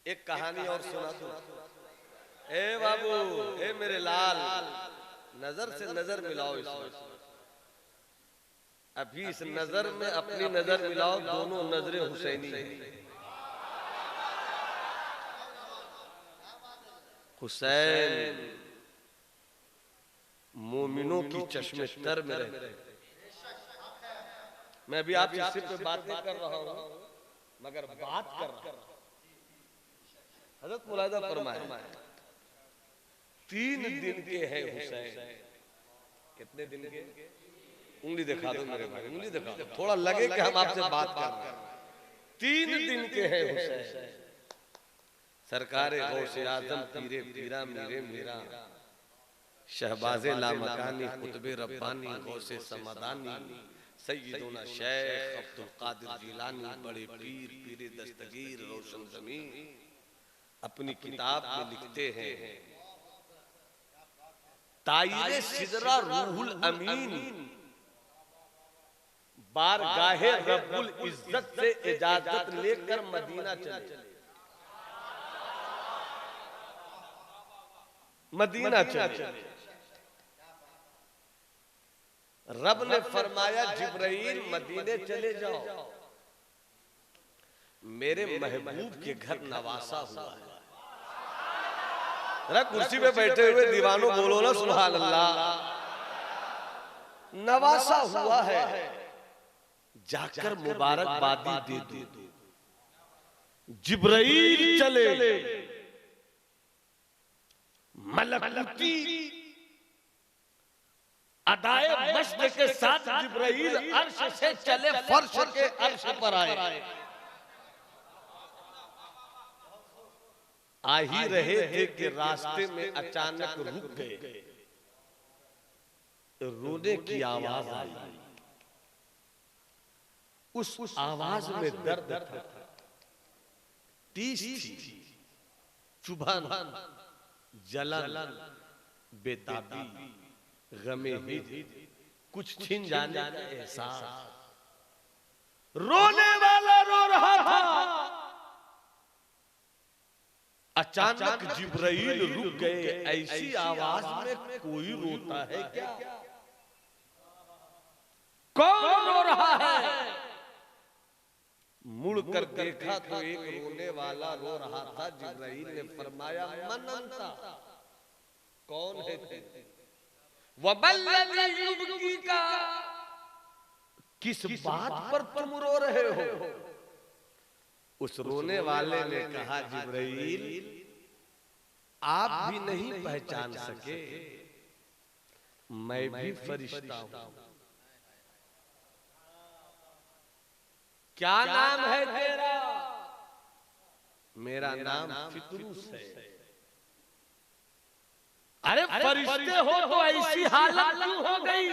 एक कहानी और सुना दो। ए बाबू, ए मेरे लाल, नजर से नजर मिलाओ इसमें। अभी इस नजर में अपनी नजर मिलाओ, दोनों नजरें हुसैनी हैं। हुसैन मोमिनों की चश्मे तर में रहते। मैं अभी आपसे सिर्फ बातें कर रहा हूं, मगर बात कर रहा हूं। हजरत मुलाहिदा फरमाया 3 दिन के हैं हुसैन। कितने दिन के? उंगली दिखा दो मेरे भाई, उंगली दिखा दो, थोड़ा लगे कि हम आपसे बात कर रहे हैं। 3 दिन के हैं हुसैन। सरकारे गौसे आजम पीरे पीरा मीरे मीरा, शहबाजे लामकानी कुतबे रब्बानी गौसे समदानी, सैयदुना शेख अब्दुल कादिर जिलानी, बड़े पीर पीरे दस्तगीर रोशन ज़मीं अपनी किताब में लिखते हैं, तायरे सिदरा रूहुल अमीन बारगाहे रब्बुल इज्जत से इजाजत लेकर मदीना चले। मदीना चले। रब ने फरमाया जिब्राइल मदीने चले जाओ, मेरे महबूब के घर नवासा हुआ है। जरा कुर्सी पे बैठे हुए दीवानों बोलो ना सुभान अल्लाह। नवासा हुआ है, जाकर मुबारकबादी दे दो। जिब्राइल चले, मलकुती अदाए मश्क के साथ जिब्राइल अर्श से चले, फर्श के अर्श पर आए। आ ही रहे थे कि रास्ते में अचानक रुक गए। रोने की आवाज आई। उस आवाज में दर्द था, टीस थी, चुभन, जलन, बेताबी, गमे हिज, कुछ छिन जाने का एहसास। रोने वाला रो रहा था। अचानक जिब्राइल रुक गए। ऐसी आवाज में कोई रोता है क्या? कौन रो रहा है? मुड़ कर देखा तो एक रोने वाला रो रहा था। जिब्राइल ने फरमाया मन अंता, कौन है तू? वबल्लज़ी युबकीका, किस बात पर तुम रो रहे हो? उस रोने वाले ने कहा जिब्राइल आप भी नहीं पहचान सके, मैं भी फरिश्ता हूं। क्या नाम है तेरा? मेरा नाम फितरूस है। अरे फरिश्ते हो तो ऐसी हालत क्यों हो गई?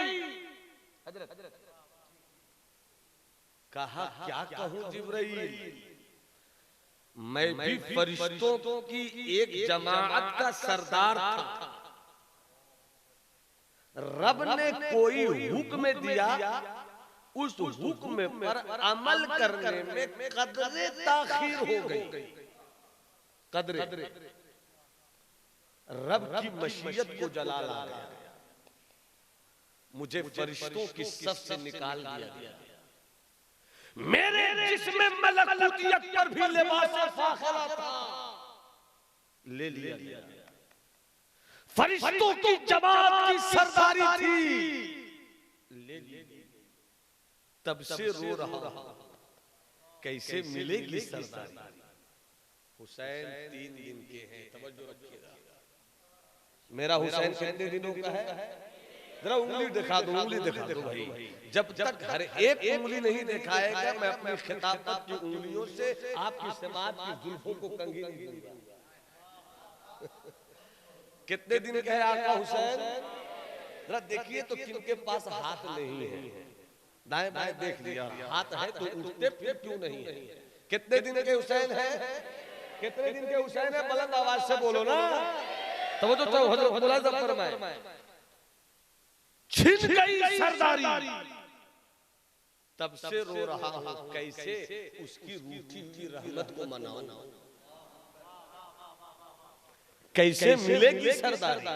कहा क्या कहूं जिब्राइल, मैं भी फरिश्तों की एक जमाअत का सरदार था। रब ने कोई हुक्म दिया, उस हुक्म पर अमल करने में कदरे ताखीर हो गई। कदरे रब की मशीयत को जलाल आ गया, मुझे फरिश्तों की सफ से निकाल दिया। मेरे जिस्म मलकूतियत पर भी लिबास फाखरा था, ले लिया। फरिश्तों की जमात की सरदारी थी, ले लिया। तब से रो रहा, कैसे मिलेगी सरदारी? हुसैन 3 दिन के हैं, तवज्जो रखिएगा। मेरा हुसैन कितने दिनों का है? जरा उंगली दिखा दो, उंगली दिखा दो भाई। जब तक हर एक उंगली नहीं दिखाएगा, मैं अपनी खिताफत की उंगलियों से आपकी समाज की जुल्फों को कंघी नहीं दूंगा। कितने दिन का है आका हुसैन? जरा देखिए तो किनके पास हाथ नहीं है। दाएं बाएं देख लिया, हाथ है तो उठते फिर क्यों नहीं है? कितने दिन के हुसैन है? कितने दिन के हुसैन है? बुलंद आवाज से बोलो ना। तो वो तो हजरत मुलाज़म फरमाए छिन गई सरदारी, तब से रो रहा हूं, कैसे उसकी रूठी हुई रहमत को मनाऊं? कैसे मिलेगी सरदारी,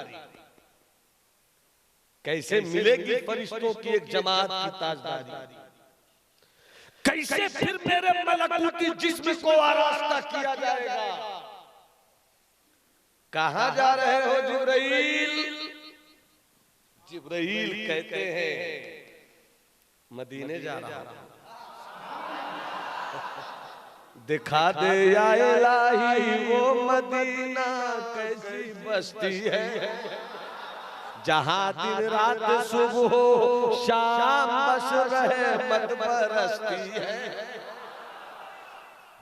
कैसे मिलेगी फरिश्तों की एक जमात की ताजदारी, कैसे फिर मेरे मलकूती जिस्म को आरास्ता किया जाएगा। कहां जा रहे हो जिब्राइल? जिब्राइल कहते हैं मदीने जा रहा हूं। दिखा दे या इलाही वो मदीना कैसी बस्ती है, जहां दिन रात सुबह शाम बस रहमत बरसती है।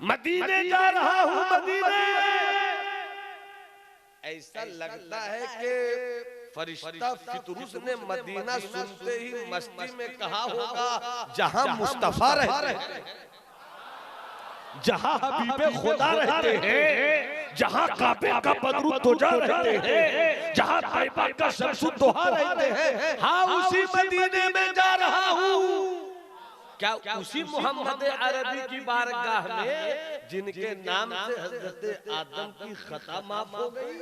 मदीने जा रहा हूं मदीने। ऐसा लगता है कि फरिश्ता फितरूस ने मदीना सुनते ही मस्ती में कहा होगा जहां मुस्तफा रहते हैं, जहां हबीबे खुदा रहते हैं, जहां काबे का बदरुद्दोजा रहते हैं, जहां तैयबा का शम्सुद्दोहा रहते हैं, हाँ उसी मदीने में जा रहा हूं। क्या उसी मोहम्मद अरबी की बारगाह में जिनके नाम से हजरत आदम की खता माफ हो गई?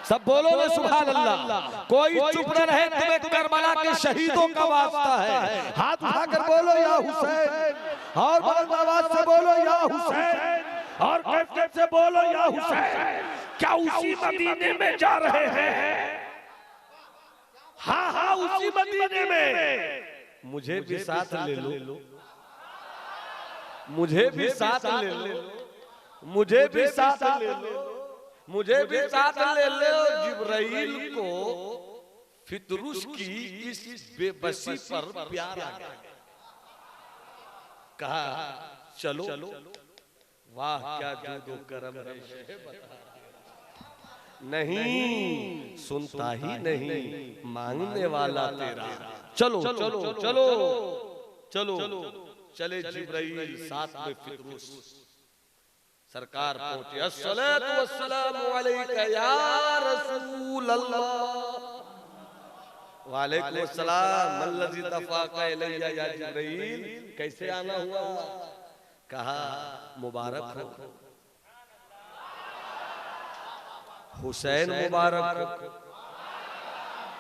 सब बोलो ना सुभान अल्लाह। कोई चुप न रहे, तुम्हें करबला के शहीदों का वास्ता है। हाथ उठाकर बोलो या हुसैन, और बुलंद आवाज से बोलो या हुसैन, और कैफियत से बोलो या हुसैन। क्या उसी मदीने में जा रहे हैं? हाँ हाँ उसी मदीने में। मुझे भी साथ ले लो, मुझे भी साथ ले लो, मुझे भी साथ ले लो, मुझे भी साथ ले लो। जिब्राइल को फितरूस की इस बेबसी पर प्यार आ गया। कहा चलो, वाह क्या जूदो करम है। नहीं सुनता ही नहीं मांगने वाला तेरा। चलो चलो चलो चलो चले जिब्राइल साथ में फितरूस। सरकार पहुंचे, अस्सलातु वस्सलामु अलैका या रसूल अल्लाह। वालेकुम अस्सलाम मल्लज़ी तफ़ाक़ा इलैया या जिब्राइल। कैसे आना हुआ? कहा मुबारक हो हुसैन, मुबारक हो,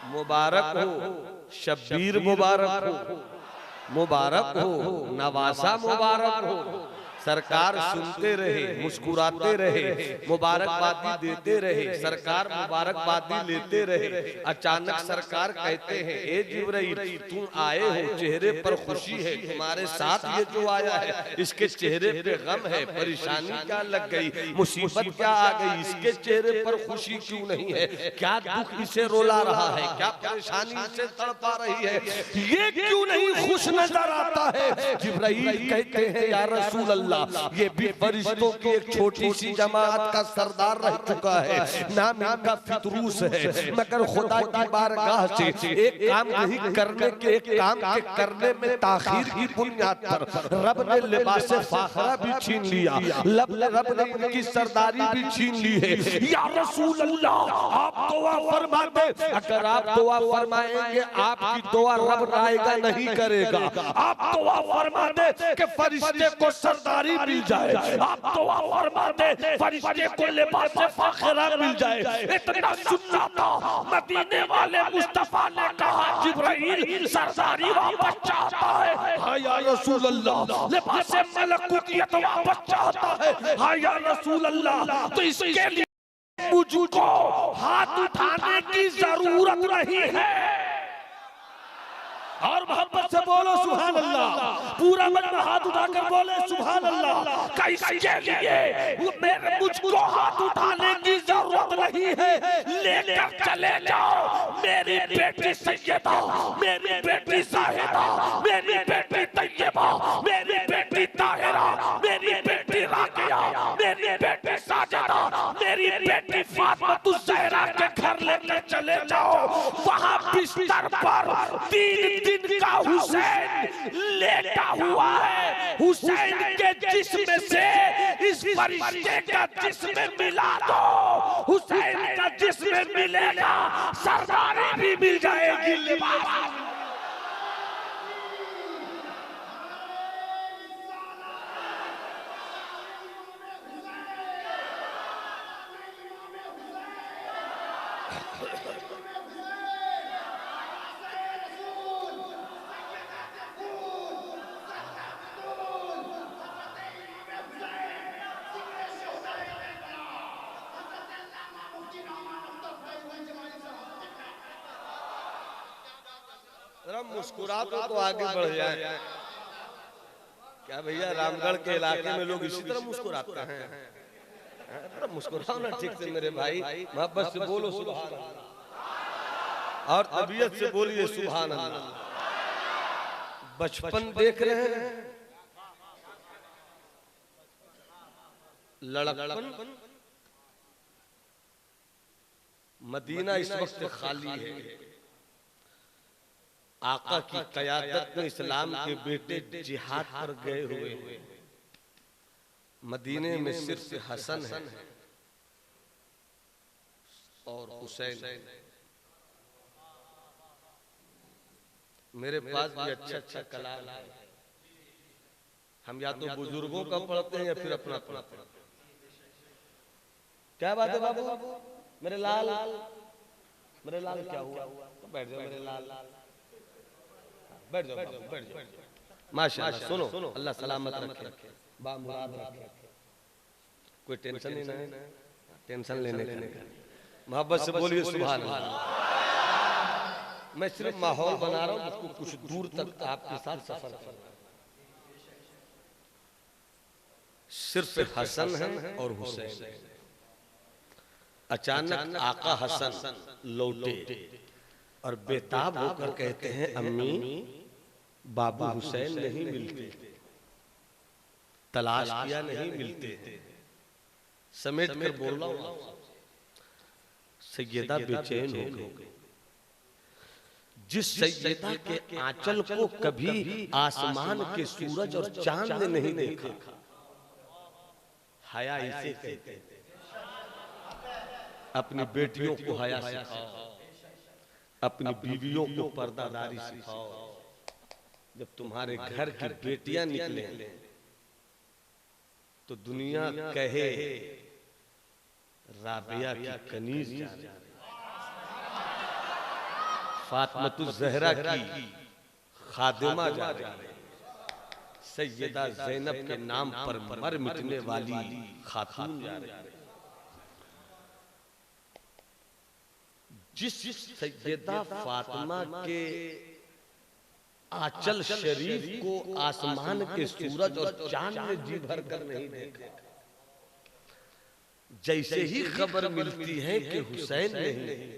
मुबारक हो शब्बीर, मुबारक हो, मुबारक हो नवासा, मुबारक हो। सरकार सुनते रहे, मुस्कुराते रहे, मुबारकबादी देते रहे, सरकार मुबारकबादी लेते रहे। अचानक सरकार कहते हैं, ए जिब्राइल तुम आए हो, चेहरे पर खुशी है, तुम्हारे साथ ये जो आया है इसके चेहरे पे गम है, परेशानी क्या लग गई, मुसीबत क्या आ गई, इसके चेहरे पर खुशी क्यों नहीं है, क्या दुख इसे रुला रहा है, क्या परेशानी इसे तड़पा रही है, ये क्यों नहीं खुश नजर आता है। जिब्राइल कहते हैं या रसूल अल्लाह, ये भी फरिश्तों की एक छोटी सी जमात का सरदार रह चुका है, नाम इनका फितरूस है, मगर खुदा की बारगाह से एक काम नहीं करने के, एक काम के करने में ताखीर की बुनियाद पर रब ने लिबास फाखरा भी छीन लिया, रब ने इनकी सरदारी भी छीन ली है। या रसूल अल्लाह आप दुआ फरमा दे, अगर आप दुआ फरमाएंगे आपकी दुआ रब रायगा नहीं करेगा। आप दुआ फरमा दे कि फरिश्ते को सरदारी मिल जाए, आप दुआ फरमा दे फरिश्ते को लिबास फाखरा मिल जाए। इतना सुनना था, मदीने वाले मुस्तफा ने कहा जिब्राइल सरदारी वापस चाहता है। हाँ या रसूल अल्लाह लिबास मलकूतियत वापस चाहता है। हाँ या रसूल अल्लाह तो इसके लिए मुझको हाथ उठाने की जरूरत नहीं है। और मोहब्बत से बोलो सुभान अल्लाह, पूरा मन में हाथ उठाकर बोले सुभान अल्लाह। कैसे लिए मेरे मुझको हाथ उठाने की जरूरत नहीं है, लेकर चले जाओ मेरी बेटी सैयदा, मेरी बेटी साहिदा, मेरी बेटी तैयबा, मेरी बेटी ताहिरा, मेरी बेटी राकिया, मेरी बेटी साजिदा, मेरी बेटी फातिमा ज़हरा के घर लेकर चले जाओ। वहाँ बिस्तर पर 3 दिन का हुसैन लेटा हुआ है, हुसैन के जिस्म से इस फरिश्ते का जिस्म मिला दो, हुसैन का जिस्म मिलेगा, सरदारी भी मिल जाएगी, लिबास। मुस्कुरा तो आगे बढ़ जाए। क्या भैया रामगढ़ के इलाके में लोग इसी तरह मुस्कुराते हैं? थोड़ा मुस्कुराओ ना ठीक से मेरे भाई, मोहब्बत से बोलो सुभान अल्लाह और तबीयत से बोलिए सुभान अल्लाह। बचपन देख रहे हैं, लड़कपन। मदीना इस वक्त खाली है। आका की क़यादत में इस्लाम के बेटे जिहाद पर गए हुए हैं। मदीने में सिर्फ हसन है और हुसैन। मेरे पास भी अच्छा कलाम है। हम या तो बुजुर्गों का पढ़ते हैं या फिर अपना पढ़ते हैं। क्या बात है बाबू? मेरे लाल क्या हुआ? तो बैठ जाओ मेरे लाल, बैठ जाओ बाबू, बैठ जाओ। माशाअल्लाह। सुनो, अल्लाह सलामत रखे, बामुराद रखे। कोई टेंशन ही नहीं, टेंशन लेने का। मोहब्बत से बोलिए सुभान अल्लाह। मैं सिर्फ माहौल बना रहा हूँ, उसको कुछ दूर तक आपके साथ सफर कर। सिर्फ हसन है और हुसैन। अचानक आका हसन लौटे और बेताब होकर कहते हैं, अम्मी बाबू हुसैन नहीं मिलते, तलाश किया नहीं मिलते। समेट कर बोल रहा हूं। सैयदा बेचैन हो गई। जिस सैयदा के आंचल को कभी आसमान के सूरज और चांद ने नहीं देखा। हया इसे कहते हैं। अपनी बेटियों को हया सिखाओ, अपनी बीवियों को पर्दादारी सिखाओ। जब तुम्हारे घर की बेटियां निकले तो दुनिया कहे राबिया की कनीज जा रही, फातिमा ज़हरा की खादिमा जा रही, सैयदा ज़ैनब के नाम पर मर मिटने वाली खातून जा रही। जिस सैयदा फातिमा के आंचल शरीफ को आसमान के सूरज और चांद ने जी भर कर नहीं देखा। जैसे ही खबर मिलती है कि हुसैन नहीं,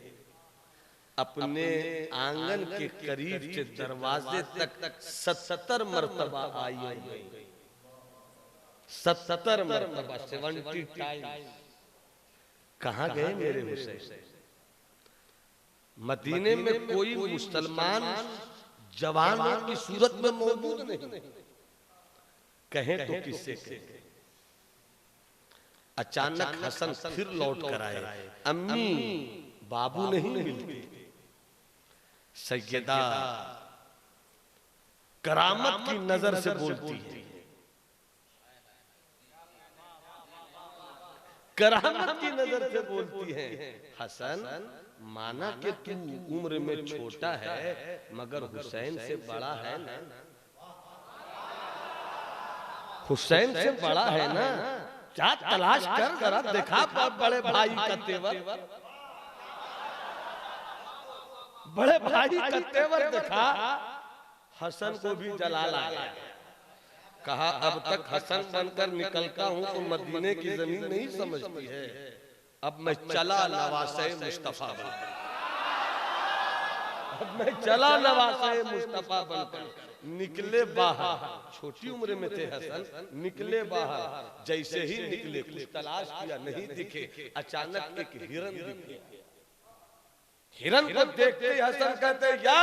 अपने आंगन के करीब से दरवाजे तक 70 मरतबा आई। 70 मरतबा, 70 टाइम। कहां गए मेरे हुसैन? मदीने में कोई मुसलमान जवानों की सूरत में मौजूद नहीं। कहें तो किससे कहें? अचानक हसन फिर लौट कर आए। अम्मी बाबू नहीं मिलते। सैयदा करामत की नजर से बोलती है, करामत की नजर से बोलती है, हसन माना कि तू उम्र में छोटा है मगर हुसैन से बड़ा है ना। हुसैन से बड़ा है ना। क्या तलाश कर जरा देखा बड़े भाई का तेवर, बड़े भाई का तेवर देखा। हसन को भी जलाल आ गया। कहा अब तक हसन बनकर निकलता हूं तो मदीने की जमीन नहीं समझती है। अब मैं चला नवासे मुस्तफा बनकर, अब मैं चला नवासे मुस्तफा बनकर। निकले बाहर, छोटी उम्र में थे हसन, निकले बाहर। जैसे ही निकले कुछ तलाश किया, नहीं दिखे। अचानक एक हिरन दिखे। हिरन को देखते ही हसन कहते, या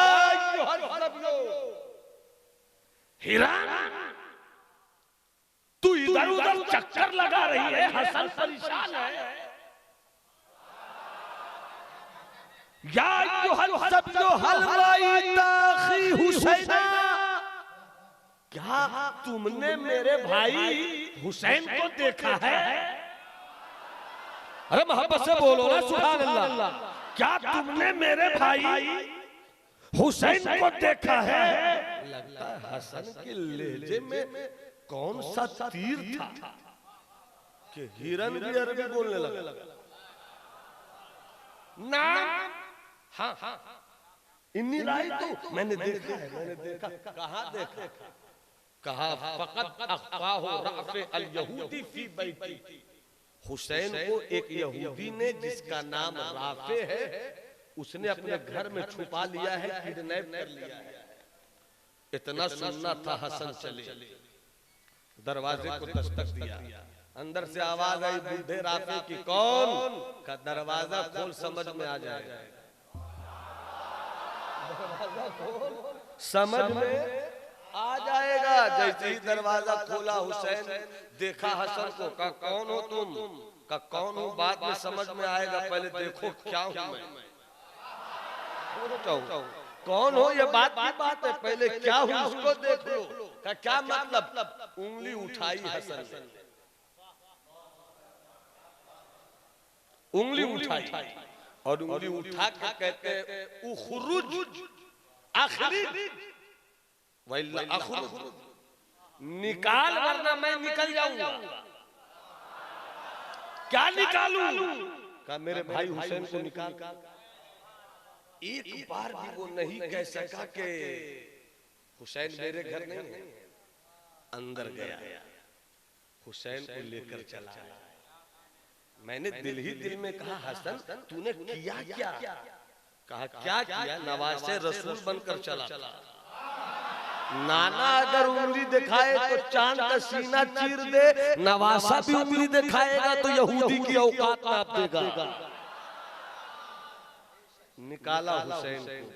हिरन तू इधर उधर चक्कर लगा रही है, हसन परेशान है। या हुसैना, क्या तुमने मेरे भाई हुसैन को देखा है? अरे मोहब्बत से बोलो ना सुभान अल्लाह। क्या तुमने मेरे भाई हुसैन को देखा है? लगता है हसन के लहजे में कौन सा तीर था कि हिरन भी अरबी बोलने लगा। नाम हाँ, इन्नी राय तो मैंने देखा है, मैंने देखा। कहाँ देखा? कहा फकत अख्फाहु राफ़े अल यहूदी फी बैती। हुसैन को एक यहूदी ने जिसका नाम राफे है, उसने अपने घर में छुपा लिया है, किडनैप कर लिया है। इतना सुनना था हसन चले, दरवाजे को दस्तक दिया, अंदर से आवाज आई बूढ़े राफे की, कौन? का दरवाजा खोल, समझ में आ जाएगा। दरवाजा खोल, समझ में आ जाएगा। जैसे ही दरवाजा खोला, हुसैन देखा हसन को, का कौन हो तुम? का कौन हूँ बाद में समझ में आएगा, पहले देखो क्या हूँ मैं। कौन हो ये बात की बात है, पहले क्या हूँ उसको देख लो। का क्या मतलब? उंगली उठाई हसन ने, उंगली उठाई और उंगली उठा के कहते उखरुज आखिरी निकाल, वरना मैं निकल जाऊंगा। क्या निकालूं? का मेरे भाई हुसैन को निकाल। एक बार भी वो नहीं कह सका कि हुसैन मेरे घर नहीं है। अंदर गया, हुसैन को लेकर चला। मैंने दिल ही दिल में कहा, हसन तूने किया क्या? कहा क्या किया? नवासे रसूल बनकर चला। नाना अगर उंगली दिखाए तो चांद का सीना चीर दे, नवासा भी उंगली दिखाएगा तो यहूदी की औकात नाप देगा। निकाला हुसैन को,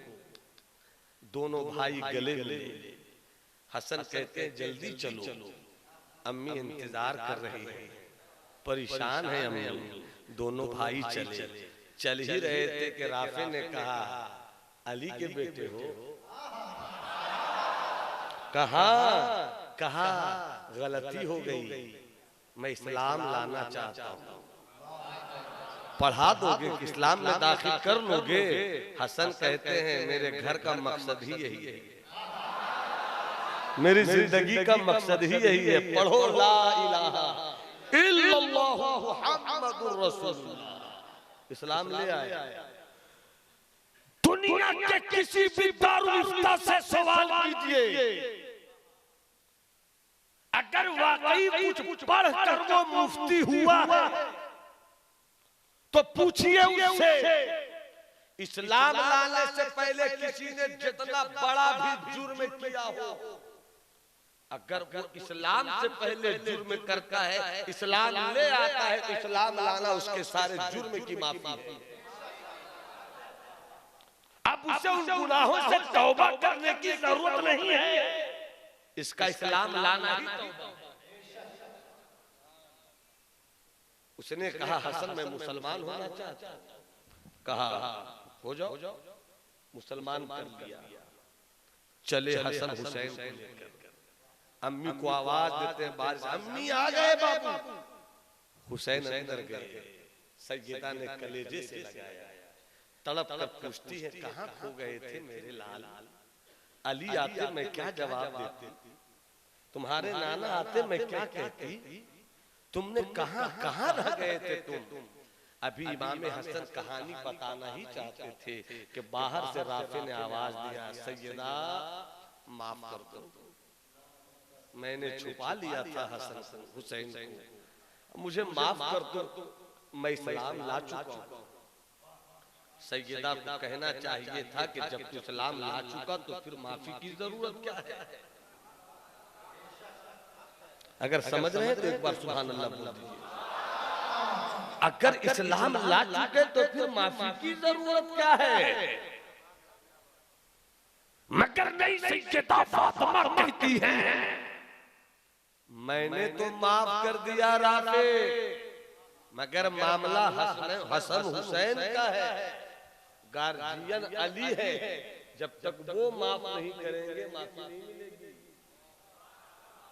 दोनों भाई गले मिले। हसन कहते हैं जल्दी चलो, अम्मी इंतजार कर रही है, परेशान है अम्मी। दोनों भाई चले। चल ही रहे थे कि राफे ने कहा, अली के बेटे हो? कहा गलती हो गई, मैं इस्लाम लाना चाहता हूँ, पढ़ा दोगे कि इस्लाम में दाखिल कर लोगे? हसन कहते हैं मेरे घर का मकसद ही यही है, मेरी जिंदगी का मकसद ही यही है, पढ़ो ला इलाहा इल्लल्लाहु मुहम्मदुर रसूलुल्लाह। इस्लाम ले आए। दुनिया के किसी भी दारुल इफ्ता से सवाल कीजिए, अगर वाकई कुछ पढ़कर वो मुफ्ती हुआ है तो पूछिए उससे, इस्लाम लाने से पहले किसी ने जितना बड़ा भी जुर्म किया हो, अगर वो इस्लाम से पहले जुर्म करता है, इस्लाम ले आता है तो इस्लाम लाना उसके सारे जुर्म की माफी है। अब उसे उन गुनाहों से तौबा करने की जरूरत नहीं है, इसका इस्लाम लाना ही तौबा। उसने कहा हसन मैं मुसलमान होना चाहता हूं। कहा हो जाओ, मुसलमान कर लिया। चले हसन हुसैन को लेकर, अम्मी को आवाज देते हैं बाहर से, अम्मी आ गए बाबू। हुसैन अंदर गए, सैयदा ने कलेजे से लगाया, तड़प कर पूछती है कहाँ खो गए थे मेरे लाल? अली आते मैं क्या जवाब देती, तुम्हारे नाना आते मैं क्या कहती, तुमने कहां कहां रह गए थे तुम? अभी इमाम हसन कहानी बताना ही चाहते थे कि बाहर से राफे ने आवाज दिया, सैयदा माफ कर दो, मैंने छुपा लिया था हसन हुसैन को, मुझे माफ कर दो, मैं इस्लाम ला चुका हूं। सैयदा को कहना चाहिए था कि जब तू इस्लाम ला चुका तो फिर माफी की जरूरत क्या है? अगर समझ रहे तो एक बार सुभान अल्लाह बोल दीजिए। अगर इस्लाम ला चुके तो फिर माफी की जरूरत क्या है? मगर नहीं, सैयदा फातिमा कहती है मैंने तो माफ कर दिया राफे, मगर मामला हसन हुसैन का है, गार्जियन अली है, जब तक वो माफ नहीं करेंगे माफी नहीं मिलेगी।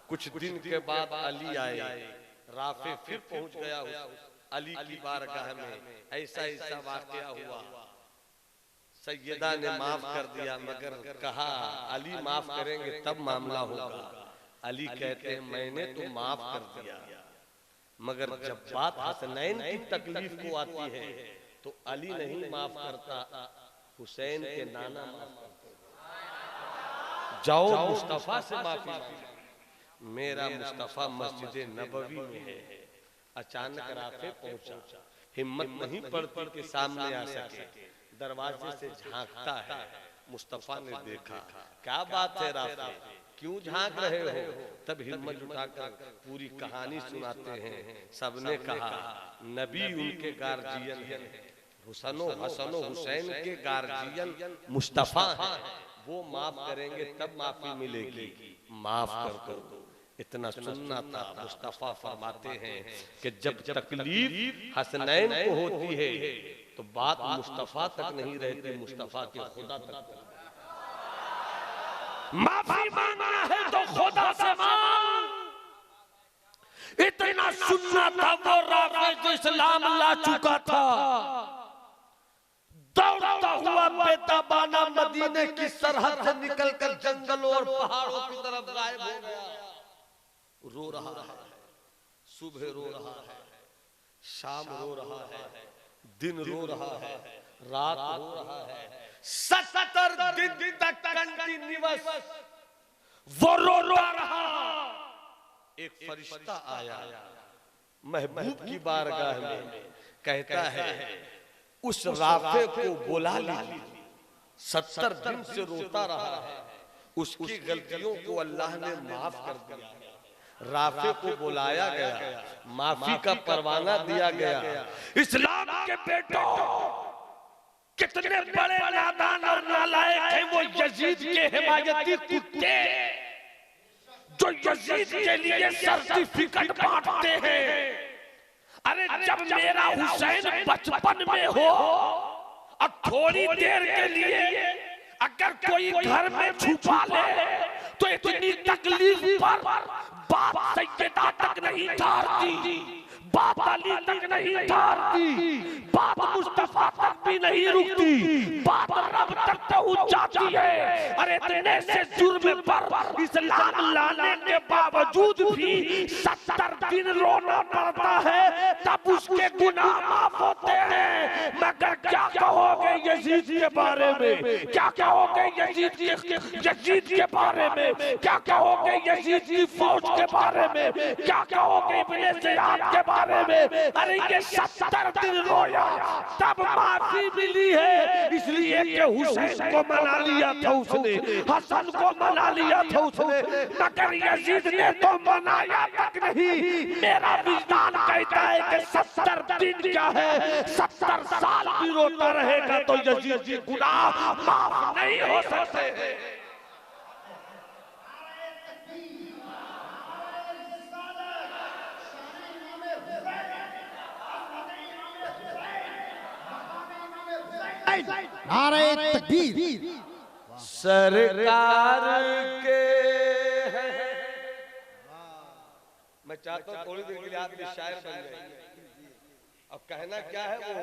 कुछ दिन के बाद अली आए, राफे फिर पहुंच गया अली की बारगाह में, ऐसा ऐसा वाकया हुआ, सैयदा ने माफ कर दिया, मगर कहा अली माफ करेंगे तब मामला होगा। अली कहते हैं मैंने तो माफ कर दिया, मगर जब बात हसनैन की तकलीफ को आती है तो अली नहीं माफ करता, हुसैन के नाना माफ करते, जाओ मुस्तफा से माफी मांगो। मेरा मुस्तफा मस्जिद नबवी में है। अचानक राफे पहुंचा, हिम्मत नहीं पड़ती कि सामने आ सके, दरवाजे से झांकता है। मुस्तफा ने देखा, क्या बात है राफे, क्यों झांक रहे हो? तब हिम्मत उठाकर पूरी कहानी सुनाते हैं। सबने कहा नबी उनके गार्जियन है, हसनो हुसैन के गार्जियन मुस्तफा है, वो माफ करेंगे तब माफी मिलेगी, माफ कर दो। इतना सुनना था। मुस्तफा फरमाते हैं कि जब तकलीफ हसनैन को होती है तो बात मुस्तफा तक नहीं रहती, मुस्तफा के खुदा तक। माफी मांगना है तो खुदा से मांग। इतना सुनना था। वो राफे जो इस्लाम ला चुका था, दौड़ता हुआ बेताबाना मदीने की सरहद से निकलकर जंगलों और पहाड़ों की तरफ गायब हो गया। रो रहा है, सुबह रो रहा है, शाम रो रहा है, दिन रो रहा है, रात रो रहा है। 70 दिन तक कंटिन्यूअस वो रो रहा। एक फरिश्ता आया महबूब की बारगाह में, कहता है उस राफे को बुला लीजिए, 70 दिन से रोता रहा है, उसकी गलतियों को अल्लाह ने माफ कर दिया। राफे को बुलाया गया, माफी का परवाना दिया गया। इस्लाम के बेटों, कितने बड़े नादान और नालायक हैं वो यजीद के हिमायती कुत्ते, जो यजीद के लिए सर्टिफिकेट बांटते हैं। अरे जब मेरा हुसैन बचपन में हो और थोड़ी देर के लिए अगर कोई घर में छुपा ले तो इतनी तकलीफ पर बात सैयदा तक नहीं ठहरती, बात अली तक नहीं ठहरती, बात मुस्तफा तक भी नहीं रुकती, बात रब तक पहुंच जाती है। अरे इतने से जुर्म पर इस्लाम लाने के बावजूद भी 70 दिन रोना पड़ता है, तब उसके गुनाह माफ होते हैं। मगर क्या कहोगे यजीद के बारे में, क्या कहोगे यजीद के बारे में, क्या कहोगे यजीद की फौज के बारे में, क्या कहोगे इब्ने ज़ियाद के बारे में? अरे ये 70 दिन रोया तब माफी मिली है, इसलिए कि हुसैन को मना लिया था उसने, हसन को मना लिया था उसने, मगर यजीद ने तो मनाया तक नहीं। मेरा विजदान कहता है कि 70 दिन क्या है, 70 साल भी रोता रहेगा तो यजीद के गुनाह माफ नहीं हो सकते। नारे तकबीर। सरकार के मैं चाहता हूँ थोड़ी देर के लिए आप भी शायर बन जाए। अब कहना क्या है वो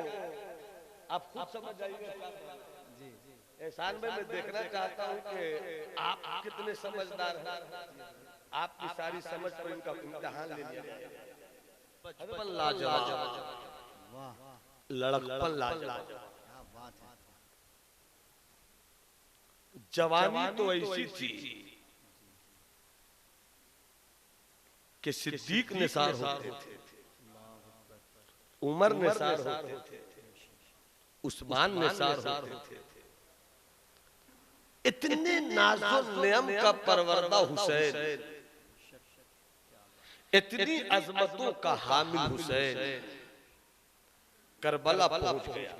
आप खुद समझ जाइएगा। एहसान भाई मैं देखना चाहता हूँ कि आप कितने समझदार हैं। आपकी सारी समझ पर इनका इम्तिहान ले लिया। बचपन लाजवाब, लड़कपन लाजवाब, जवानी तो ऐसी थी कि सिद्दीक निसार होते थे, उमर निसार होते थे, उस्मान निसार होते थे। इतने नाज़ुक नियम का परवरदा हुसैन, इतनी अजमतों का हामिल हुसैन करबला पहुंच गया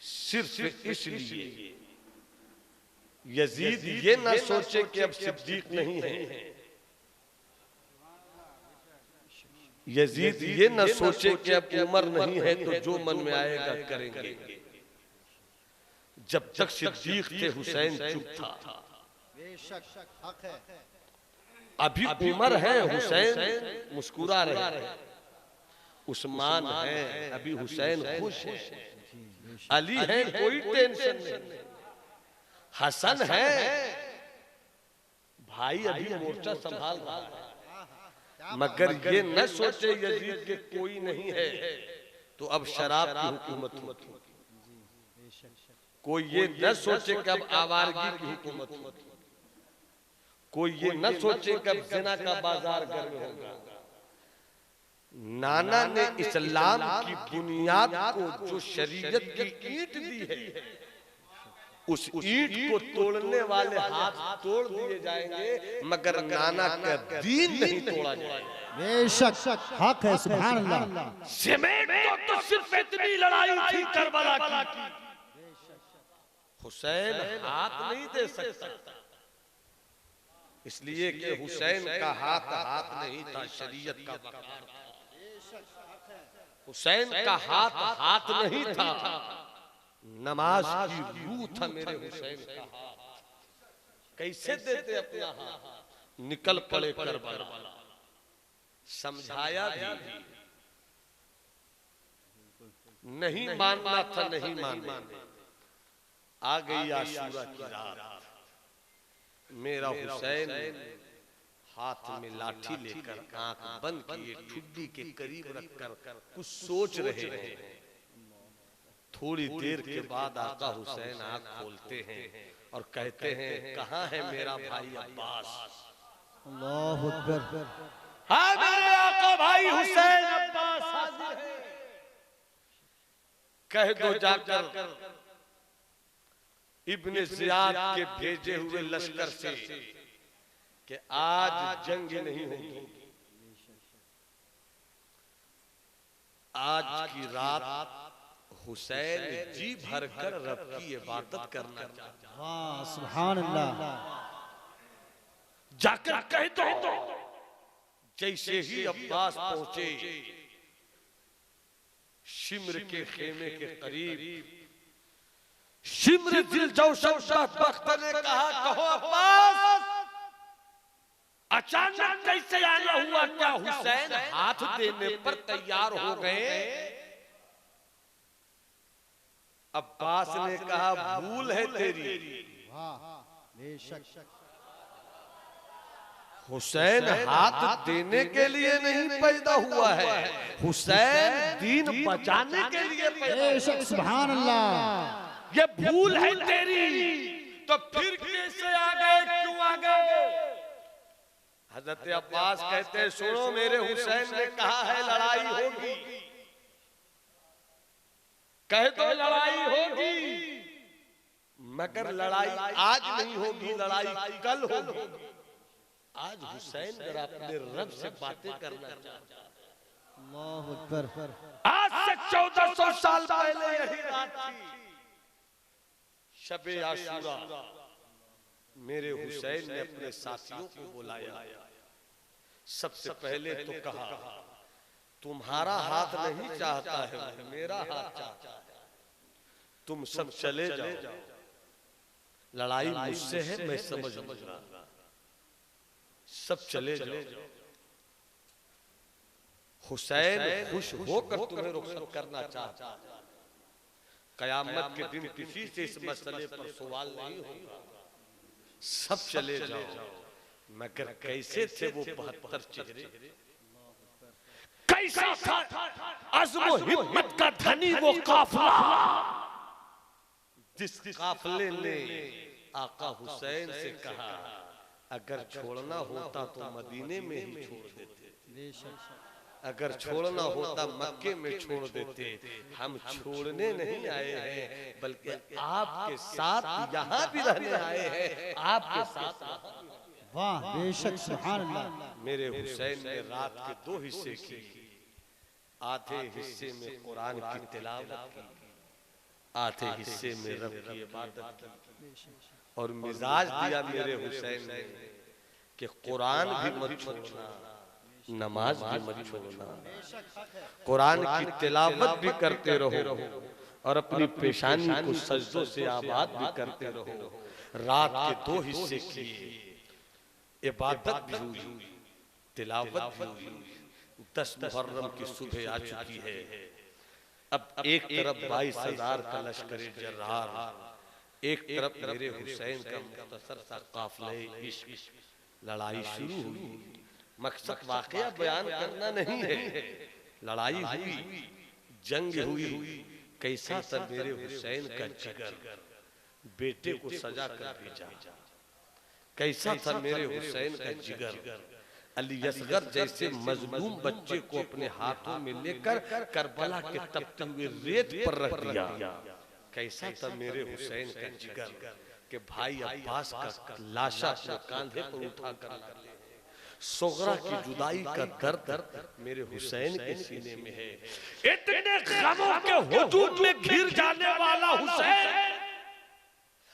सिर्फ इसलिए यजीद ये ना सोचे कि अब सिद्दीक नहीं है, यजीद ये ना सोचे कि अब उमर नहीं है तो जो मन में आएगा करेंगे। जब तक सिद्दीक थे हुसैन चुप था। अभी उमर है, हुसैन मुस्कुरा रहे, उस्मान है, अभी हुसैन खुश है, अली है, कोई टेंशन नहीं, हसन है, भाई अभी मोर्चा संभाल रहा है। मगर ये न सोचे यजीद के कोई नहीं है तो अब शराब की हुकूमत होगी। कोई ये न सोचे कि अब आवारगी की हुकूमत हो, कोई ये न सोचे कि अब जिना का बाजार घर में होगा। नाना ने इस्लाम की बुनियाद को जो शरीयत की ईंट दी है, उस ईंट को तोड़ने वाले हाथ तोड़ दिए जाएंगे, मगर नाना का दीन नहीं तोड़ा जाएगा। बेशक हक है, सुभान अल्लाह। सीमेंट तो सिर्फ इतनी लड़ाई थी करबला की, हुसैन हाथ नहीं दे सकता, इसलिए कि हुसैन का हाथ नहीं था, शरीयत का वकार था। हुसैन का हाथ नहीं था, नमाज की रूह था मेरे हुसैन का हाथ। कैसे देते अपना हाथ, निकल पड़े करबला, समझाया भी, नहीं मानना था, नहीं मानना। आ गई आशूरा की रात, मेरा हुसैन हाथ में लाठी लेकर आंख बंद किए ठुड्डी के करीब रखकर कुछ सोच रहे हैं। थोड़ी देर के बाद आका हुसैन आंख खोलते हैं और कहते हैं, कहाँ है मेरा भाई अब्बास? अल्लाह अकबर। हाँ मेरे आका भाई हुसैन अब्बास हाजिर है। कह दो जाकर इब्ने जियाद के भेजे हुए लश्कर से कि आज जंग नहीं होगी, आज की रात हुसैन जी भर कर रब की इबादत करना चाहता है। वाह सुभान अल्लाह। जाकर कह दो। जैसे ही अब्बास पहुंचे शिम्र के खेमे के करीब, शिम्र दिल जौशन बख्त ने कहा, कहो अब्बास अचानक कैसे आना हुआ? क्या हुसैन हाथ देने पर तैयार हो गए? अब्बास ने कहा, भूल है तेरी, बेशक हुसैन हाथ देने के लिए नहीं पैदा हुआ है, हुसैन दीन बचाने के लिए पैदा हुआ है। सुभान अल्लाह। ये भूल है तेरी, तो फिर कैसे आ गए, क्यों आ गए? हजरत अब्बास कहते हैं, सुनो मेरे हुसैन ने कहा है लड़ाई होगी, कह दो लड़ाई होगी, मगर लड़ाई आज नहीं होगी, लड़ाई कल होगी। आज हुसैन जरा अपने रब से बातें करना चाहता है। अल्लाह अकबर। आज से 1400 साल पहले यही रात थी, शबे आशूरा। मेरे हुसैन ने अपने साथियों को बुलाया, सबसे पहले तो कहा, तुम्हारा हाथ नहीं चाहता है, मेरा हाथ चाहता है, तुम सब चले जाओ, लड़ाई मुझसे है, मैं समझ लूंगा, सब चले जाओ। हुसैन खुश होकर तुम्हें रुखसत करना चाहता, कयामत के दिन किसी से इस मसले पर सवाल नहीं होगा, सब चले जाओ। मगर कैसे थे वो 72 चेहरे, कैसा था अज़्म हिम्मत का धनी वो काफिला, जिस काफिले ने आका हुसैन से कहा, अगर छोड़ना होता तो मदीने में ही छोड़ देते, अगर छोड़ना होता मक्के में छोड़ देते, हम छोड़ने नहीं आए हैं, बल्कि आपके साथ यहाँ भी रहने आए हैं, आपके साथ। वाह बेशक सुभान अल्लाह। मेरे हुसैन ने रात के 2 हिस्से किए, आधे हिस्से में कुरान की तिलावत की, आधे हिस्से में रब की इबादत की, और मिजाज दिया मेरे हुसैन ने कि कुरान भी मत छोड़ना, नमाज भी मत छोड़ना, कुरान की तिलावत भी करते रहो और अपनी पेशानी को सजदों से आबाद भी करते रहो। रात के 2 हिस्से किए, इबादत भी हुई, तिलावत भी हुई। 10 मुहर्रम की सुबह आ चुकी है। अब एक तरफ 22,000 का लश्कर जर्रार, एक तरफ मेरे हुसैन का मुख्तसर सा काफिला इश्क। लड़ाई शुरू हुई। मकसद वाकया बयान करना नहीं है, लड़ाई हुई, जंग हुई। कैसा था मेरे हुसैन का जिगर, बेटे को सजा कर भेजा। कैसा था मेरे हुसैन का जिगर, अली असगर जैसे मजलूम बच्चे को अपने हाथों में लेकर करबला के तपते हुए रेत पर रख दिया। कैसा था मेरे हुसैन का जिगर कि भाई अब्बास का लाशा अपने कांधे पर उठा कर सोगरा की जुदाई का दर्द मेरे हुसैन के सीने में है। इतने गमों के हुजूम में घिर जाने वाला हुसैन,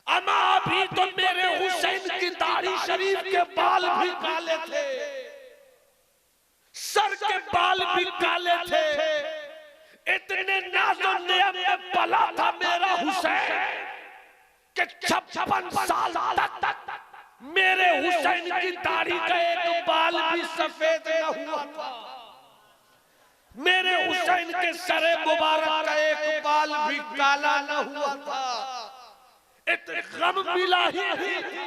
अमा अभी तो मेरे हुसैन की दाढ़ी शरीफ के बाल भी काले थे, सर के बाल भी काले थे। इतने नाज़ो नेम में पला था मेरा हुसैन कि 56 साल तक मेरे हुसैन की दाढ़ी का एक बाल भी सफेद न हुआ था। मेरे हुसैन के सरे मुबारक का एक बाल भी काला न हुआ था। इतने गम मिला ही नहीं,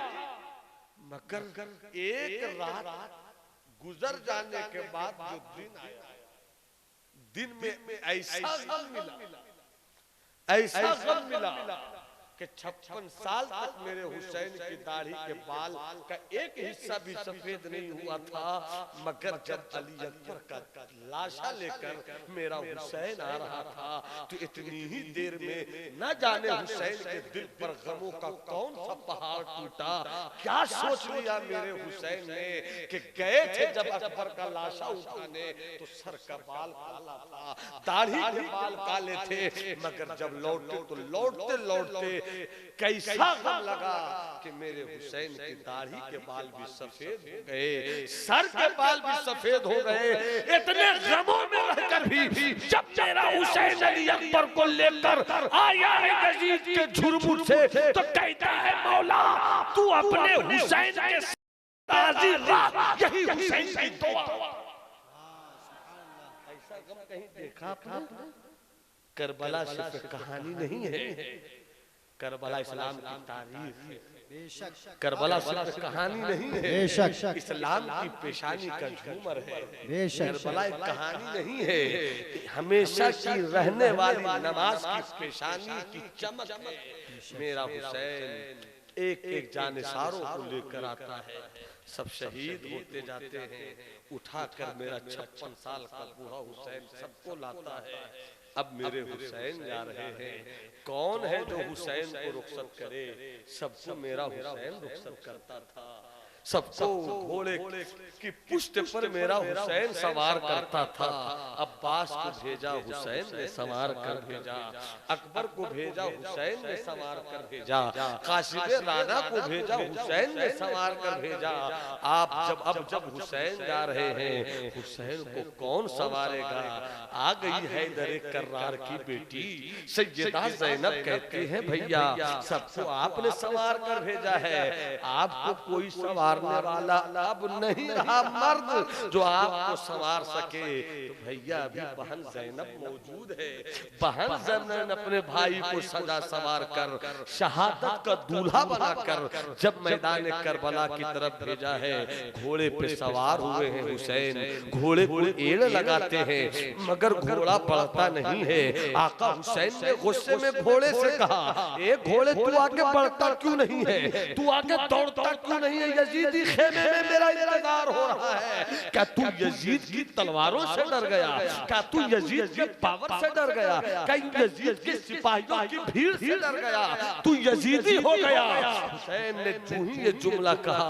मगर एक रात गुजर जाने के बाद जो दिन आया, दिन में ऐसा गम मिला, ऐसा गम मिला कि 56 साल तक मेरे हुसैन की दाढ़ी के बाल का एक हिस्सा भी सफेद नहीं हुआ था। मगर जब अली अकबर का लाशा लेकर मेरा हुसैन आ रहा था तो इतनी ही देर में न जाने हुसैन के दिल पर गमों का कौन सा पहाड़ टूटा। क्या सोच लिया मेरे हुसैन ने कि गए थे जब अकबर का लाशा उठाने तो सर का बाल काला था, दाढ़ी के बाल काले थे, मगर जब लौटे तो लौटते लौटते कैसा गम लगा कि मेरे हुसैन की दाढ़ी के बाल भी सफेद हो गए, सर के बाल भी सफेद हो गए। इतने गमों में रहकर भी जब मेरा हुसैन अली अकबर को लेकर आया है यजीद के झुरमुट से तो कहता है मौला तू अपने हुसैन के राजी रह, यही हुसैन की दुआ। ऐसा गम कहीं देखा आपने? करबला सिर्फ कहानी नहीं है, करबला इस्लाम की तारीख, करबला सिर्फ कहानी नहीं है, इस्लाम की पेशानी का झूमर है। करबला एक कहानी नहीं है, हमेशा की रहने वाली नमाज की पेशानी की चमक है। मेरा हुसैन एक एक जानिसारों को लेकर आता है, सब शहीद होते जाते हैं, उठाकर मेरा 56 साल का बूढ़ा हुसैन सबको लाता है। अब मेरे हुसैन जा रहे हैं, कौन है जो हुसैन को रुखसत करे? सबको मेरा हुसैन रुखसत करता था, सबको घोड़े की पुष्ट पर मेरा हुसैन सवार करता था। अब्बास को भेजा हुसैन ने सवार कर भेजा, अकबर को भेजा हुसैन ने सवार कर भेजा, काशिद राना को भेजा हुसैन ने सवार कर भेजा। अब जब हुसैन जा रहे हैं, हुसैन को कौन सवारेगा? आ गई है दरे कर्रार की बेटी सैयदा ज़ैनब कहती है भैया सबको आपने सवार कर भेजा है, आपको कोई सवारने वाला अब नहीं रहा मर्द जो आपको सवार सके। तो भैया अभी बहन ज़ैनब मौजूद है, बहन ज़ैनब अपने भाई को सजा सवार कर शहादत का दूल्हा बनाकर जब मैदान करबला की तरफ भेजा है, घोड़े पे सवार हुए हैं हुसैन, घोड़े को एड़ लगाते हैं मगर घोड़ा बढ़ता नहीं है। आका हुसैन ने गुस्से में घोड़े से कहा, ए घोड़े तू आगे बढ़ता क्यों नहीं है, तू आगे दौड़ता क्यों नहीं है? यजीदी खेमे में मेरा इंतजार हो रहा है। क्या तू यजीद की तलवारों से डर गया? क्या तू यजीद के पावर से डर गया? क्या यजीद के सिपाहियों की भीड़ से डर गया? तू यजीदी हो गया। हुसैन ने जो ही ये जुमला कहा,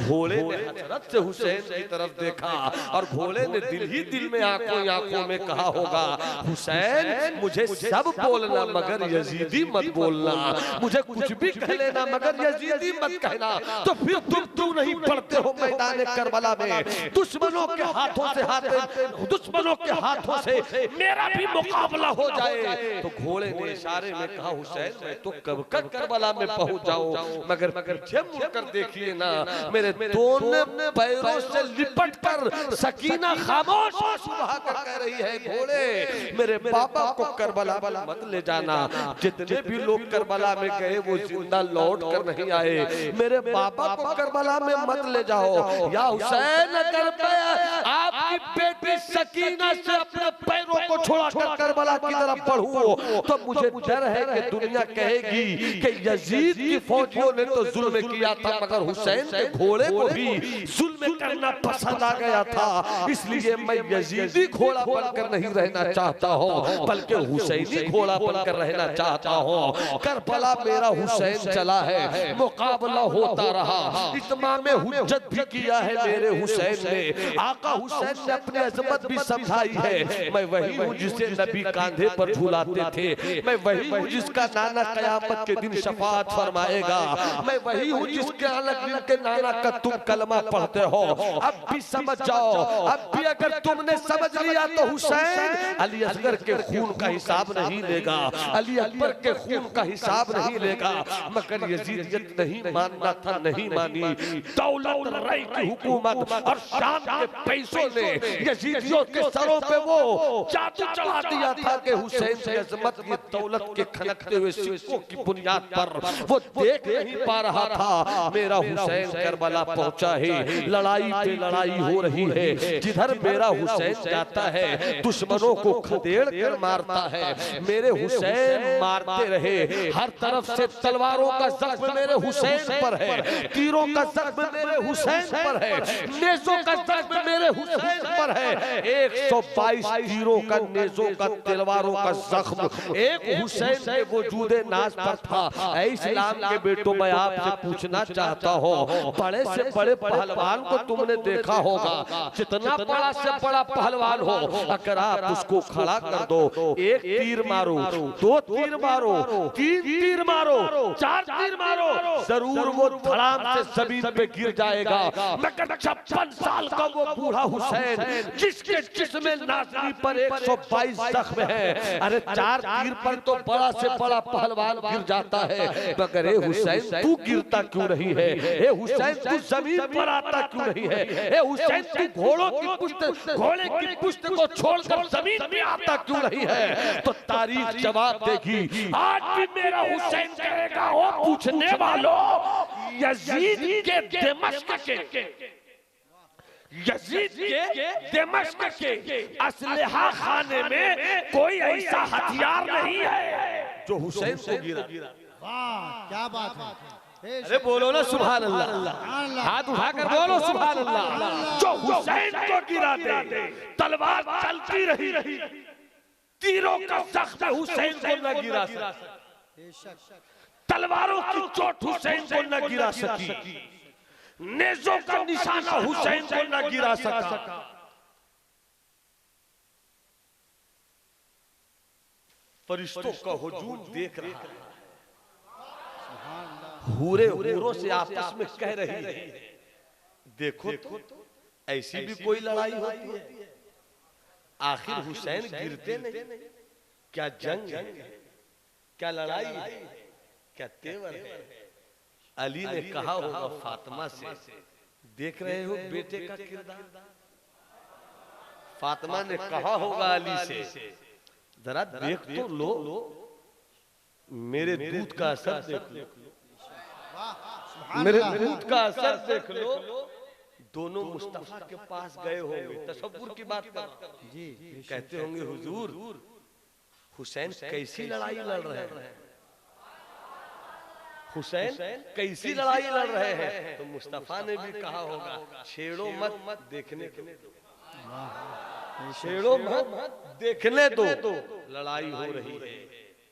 घोड़े ने हसरत से हुसैन की तरफ देखा और घोड़े ने दिल ही दिल में आंखों में कहा होगा, हुसैन मुझे सब बोलना मगर यजीदी मत बोलना, मुझे कुछ भी कह लेना मगर यजीदी मत कहना। तो फिर तुम क्यों नहीं पढ़ते हो मैदान करबला में दुश्मनों के हाथों से मेरा भी मुकाबला हो जाए? तो घोड़े ने इशारे में कहा, हुसैन मैं तो कब करबला में पहुंच जाऊं मगर पीछे मुड़कर देखिए ना, मेरे दोनों पैरों से लिपट कर सकीना खामोश सुबह कर कह रही है, घोड़े मेरे पापा को करबला मत ले जाना। जितने भी लोग करबला में गए वो जिंदा लौट कर नहीं आए, मेरे पापा को करबला में मत ले जाओ। या हुसैन अगर मैं आपकी बेटी सकीना से अपने पैरों को छोड़ा कर करबला की तरफ बढ़ूं तो मुझे डर है कि दुनिया कहेगी कि यजीद की फौजियों ने तो जुल्म किया था मगर हुसैन के घोड़े को भी जुल्म करना पसंद आ गया था, इसलिए मैं यजीदी घोड़ा बनकर नहीं रहना चाहता हूँ बल्कि हुसैनी घोड़ा बनकर रहना चाहता हूँ। करबला मेरा हुसैन चला है, मुकाबला होता रहा, इत्माम हुज्जत भी किया है मेरे हुसैन ने। आका हुसैन ने अपनी अजमत भी समझाई है। मैं वही हूँ जिसे नबी कांधे पर झूलाते थे, मैं वही हूँ जिसका नाना कयामत के दिन शफाअत फरमाएगा, मैं वही हूँ जिसके नाना का तुम कलमा पढ़ते हो। अब भी समझ जाओ, अब भी अगर तुमने समझ लिया तो हुसैन अली असगर के खून का हिसाब नहीं लेगा, अली अकबर के खून का हिसाब नहीं लेगा, मगर यजीदियत नहीं मानना था, नहीं मानी। दौलत रई की हुकूमत और शाम के पैसों ने यजीदियों के सरों पे वो जादू चढ़ा दिया था कि हुसैन की अजमत की दौलत के खनकते हुए सिक्कों की बुनियाद पर वो देख नहीं पा रहा था। मेरा हुसैन करबला पहुंचा है, लड़ाई पे लड़ाई हो रही है, जिधर मेरा हुसैन जाता है दुश्मनों को खदेड़ कर मारता है। मेरे हुसैन मारते रहे, हर तरफ से तलवारों का जख्म मेरे हुसैन पर है, तीरों का जख्म मेरे हुसैन पर है, नेज़ों का जख्म मेरे हुसैन पर है। 122 तीरों का, नेज़ों का, तलवारों का जख्म एक हुसैन के वजूदे नाज पर था। ऐ इस्लाम के बेटों, मैं आपसे पूछना चाहता हूँ, बड़े से बड़े पहलवान को तुमने देखा होगा, जितना बड़ा से बड़ा पहलवान हो, अगर आप उसको खड़ा कर दो, एक तीर मारो, 2 तीर मारो, 3 तीर मारो, 4 तीर मारो, जरूर वो धड़ाम से जमीन पे गिर जाएगा। मगर 56 साल का वो बूढ़ा हुसैन जिसके जिस्म नाज़नी पर 122 जख्म है, अरे 4 तीर पर तो बड़ा से बड़ा पहलवान गिर जाता है, मगर ए हुसैन तू गिरता क्यों नहीं है? ए हुसैन तू जमीन पर आता क्यों नहीं है? ए हुसैन तू घोड़ों की पुश्त, घोड़े की पुश्त को छोड़कर जमीन पे आता क्यों नहीं है? तो तारीख जवाब देगी। आज भी मेरा हुसैन कहेगा, ओ पूछने वालों, यजीद के दमिश्क के, यजीद के दमिश्क के असलहा खाने में कोई ऐसा हथियार नहीं है जो हुसैन को गिरा। वाह क्या बात है। अरे बोलो ना सुभान अल्लाह, हाथ उठाकर बोलो सुभान अल्लाह। जो हुसैन को गिरा दे, तलवार चलती रही, तीरों का जख्म हुसैन को न गिरा सका, तलवारों की चोट हुसैन को न गिरा सकी, नेज़ों का निशाना हुसैन को न गिरा सका। फरिश्तों का हुजूम देख रहा है, हूरे हूरों से आपस में कह रही है, देखो तो ऐसी भी कोई लड़ाई होती है? आखिर हुसैन गिरते नहीं, क्या जंग है, क्या लड़ाई है, क्या तेवर है? अली ने कहा होगा फातिमा से, देख रहे हो बेटे का किरदार? फातिमा ने कहा होगा अली से, जरा देख तो लो, मेरे दूध का असर देख लो, मेरे दूध का असर देख लो। दोनों मुस्तफा के पास गए होंगे, तसव्वुर की बात कर जी, कहते होंगे हुजूर हुसैन कैसी लड़ाई लड़ रहे हैं, हुसैन कैसी लड़ाई लड़ रहे हैं? तो मुस्तफा ने भी कहा होगा, छेड़ो मत, देखने दो, छेड़ो मत, देखने दो, लड़ाई हो रही है।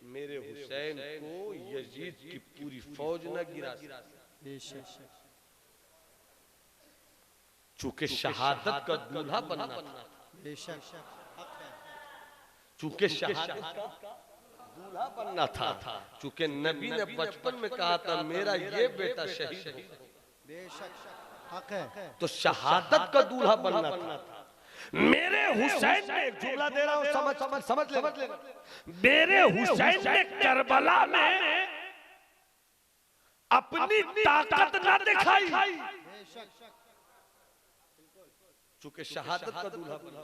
मेरे हुसैन को यजीद की पूरी फौज न गिरा सकी, चूंकि शहादत का दूल्हा बनना था, चूंकि शहादत का दूल्हा बनना था, चूंकि नबी ने बचपन में कहा था मेरा ये बेटा शहीद हो, तो शहादत का दूल्हा बनना था। मेरे हुसैन ने, एक जुमला दे रहा हूं, समझ ले, मेरे हुसैन ने करबला में अपनी ताकत न दिखाई, चूंकि शहादत का दूल्हा बना।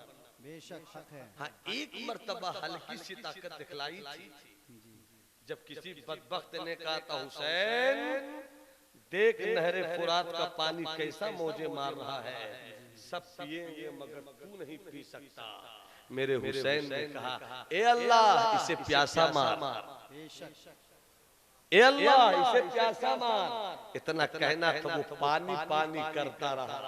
हाँ, एक मर्तबा हल्की सी ताकत दिखलाई थी, जब किसी बदबख्त ने कहा था हुसैन देख नहरे फुरात का पानी कैसा मौजे मार रहा है, सब पिएंगे मगर तू नहीं पी सकता। मेरे हुसैन ने कहा, ए अल्लाह इसे प्यासा मार, ए अल्लाह इसे प्यासा मार। इतना कहना था, वो पानी पानी करता रहा।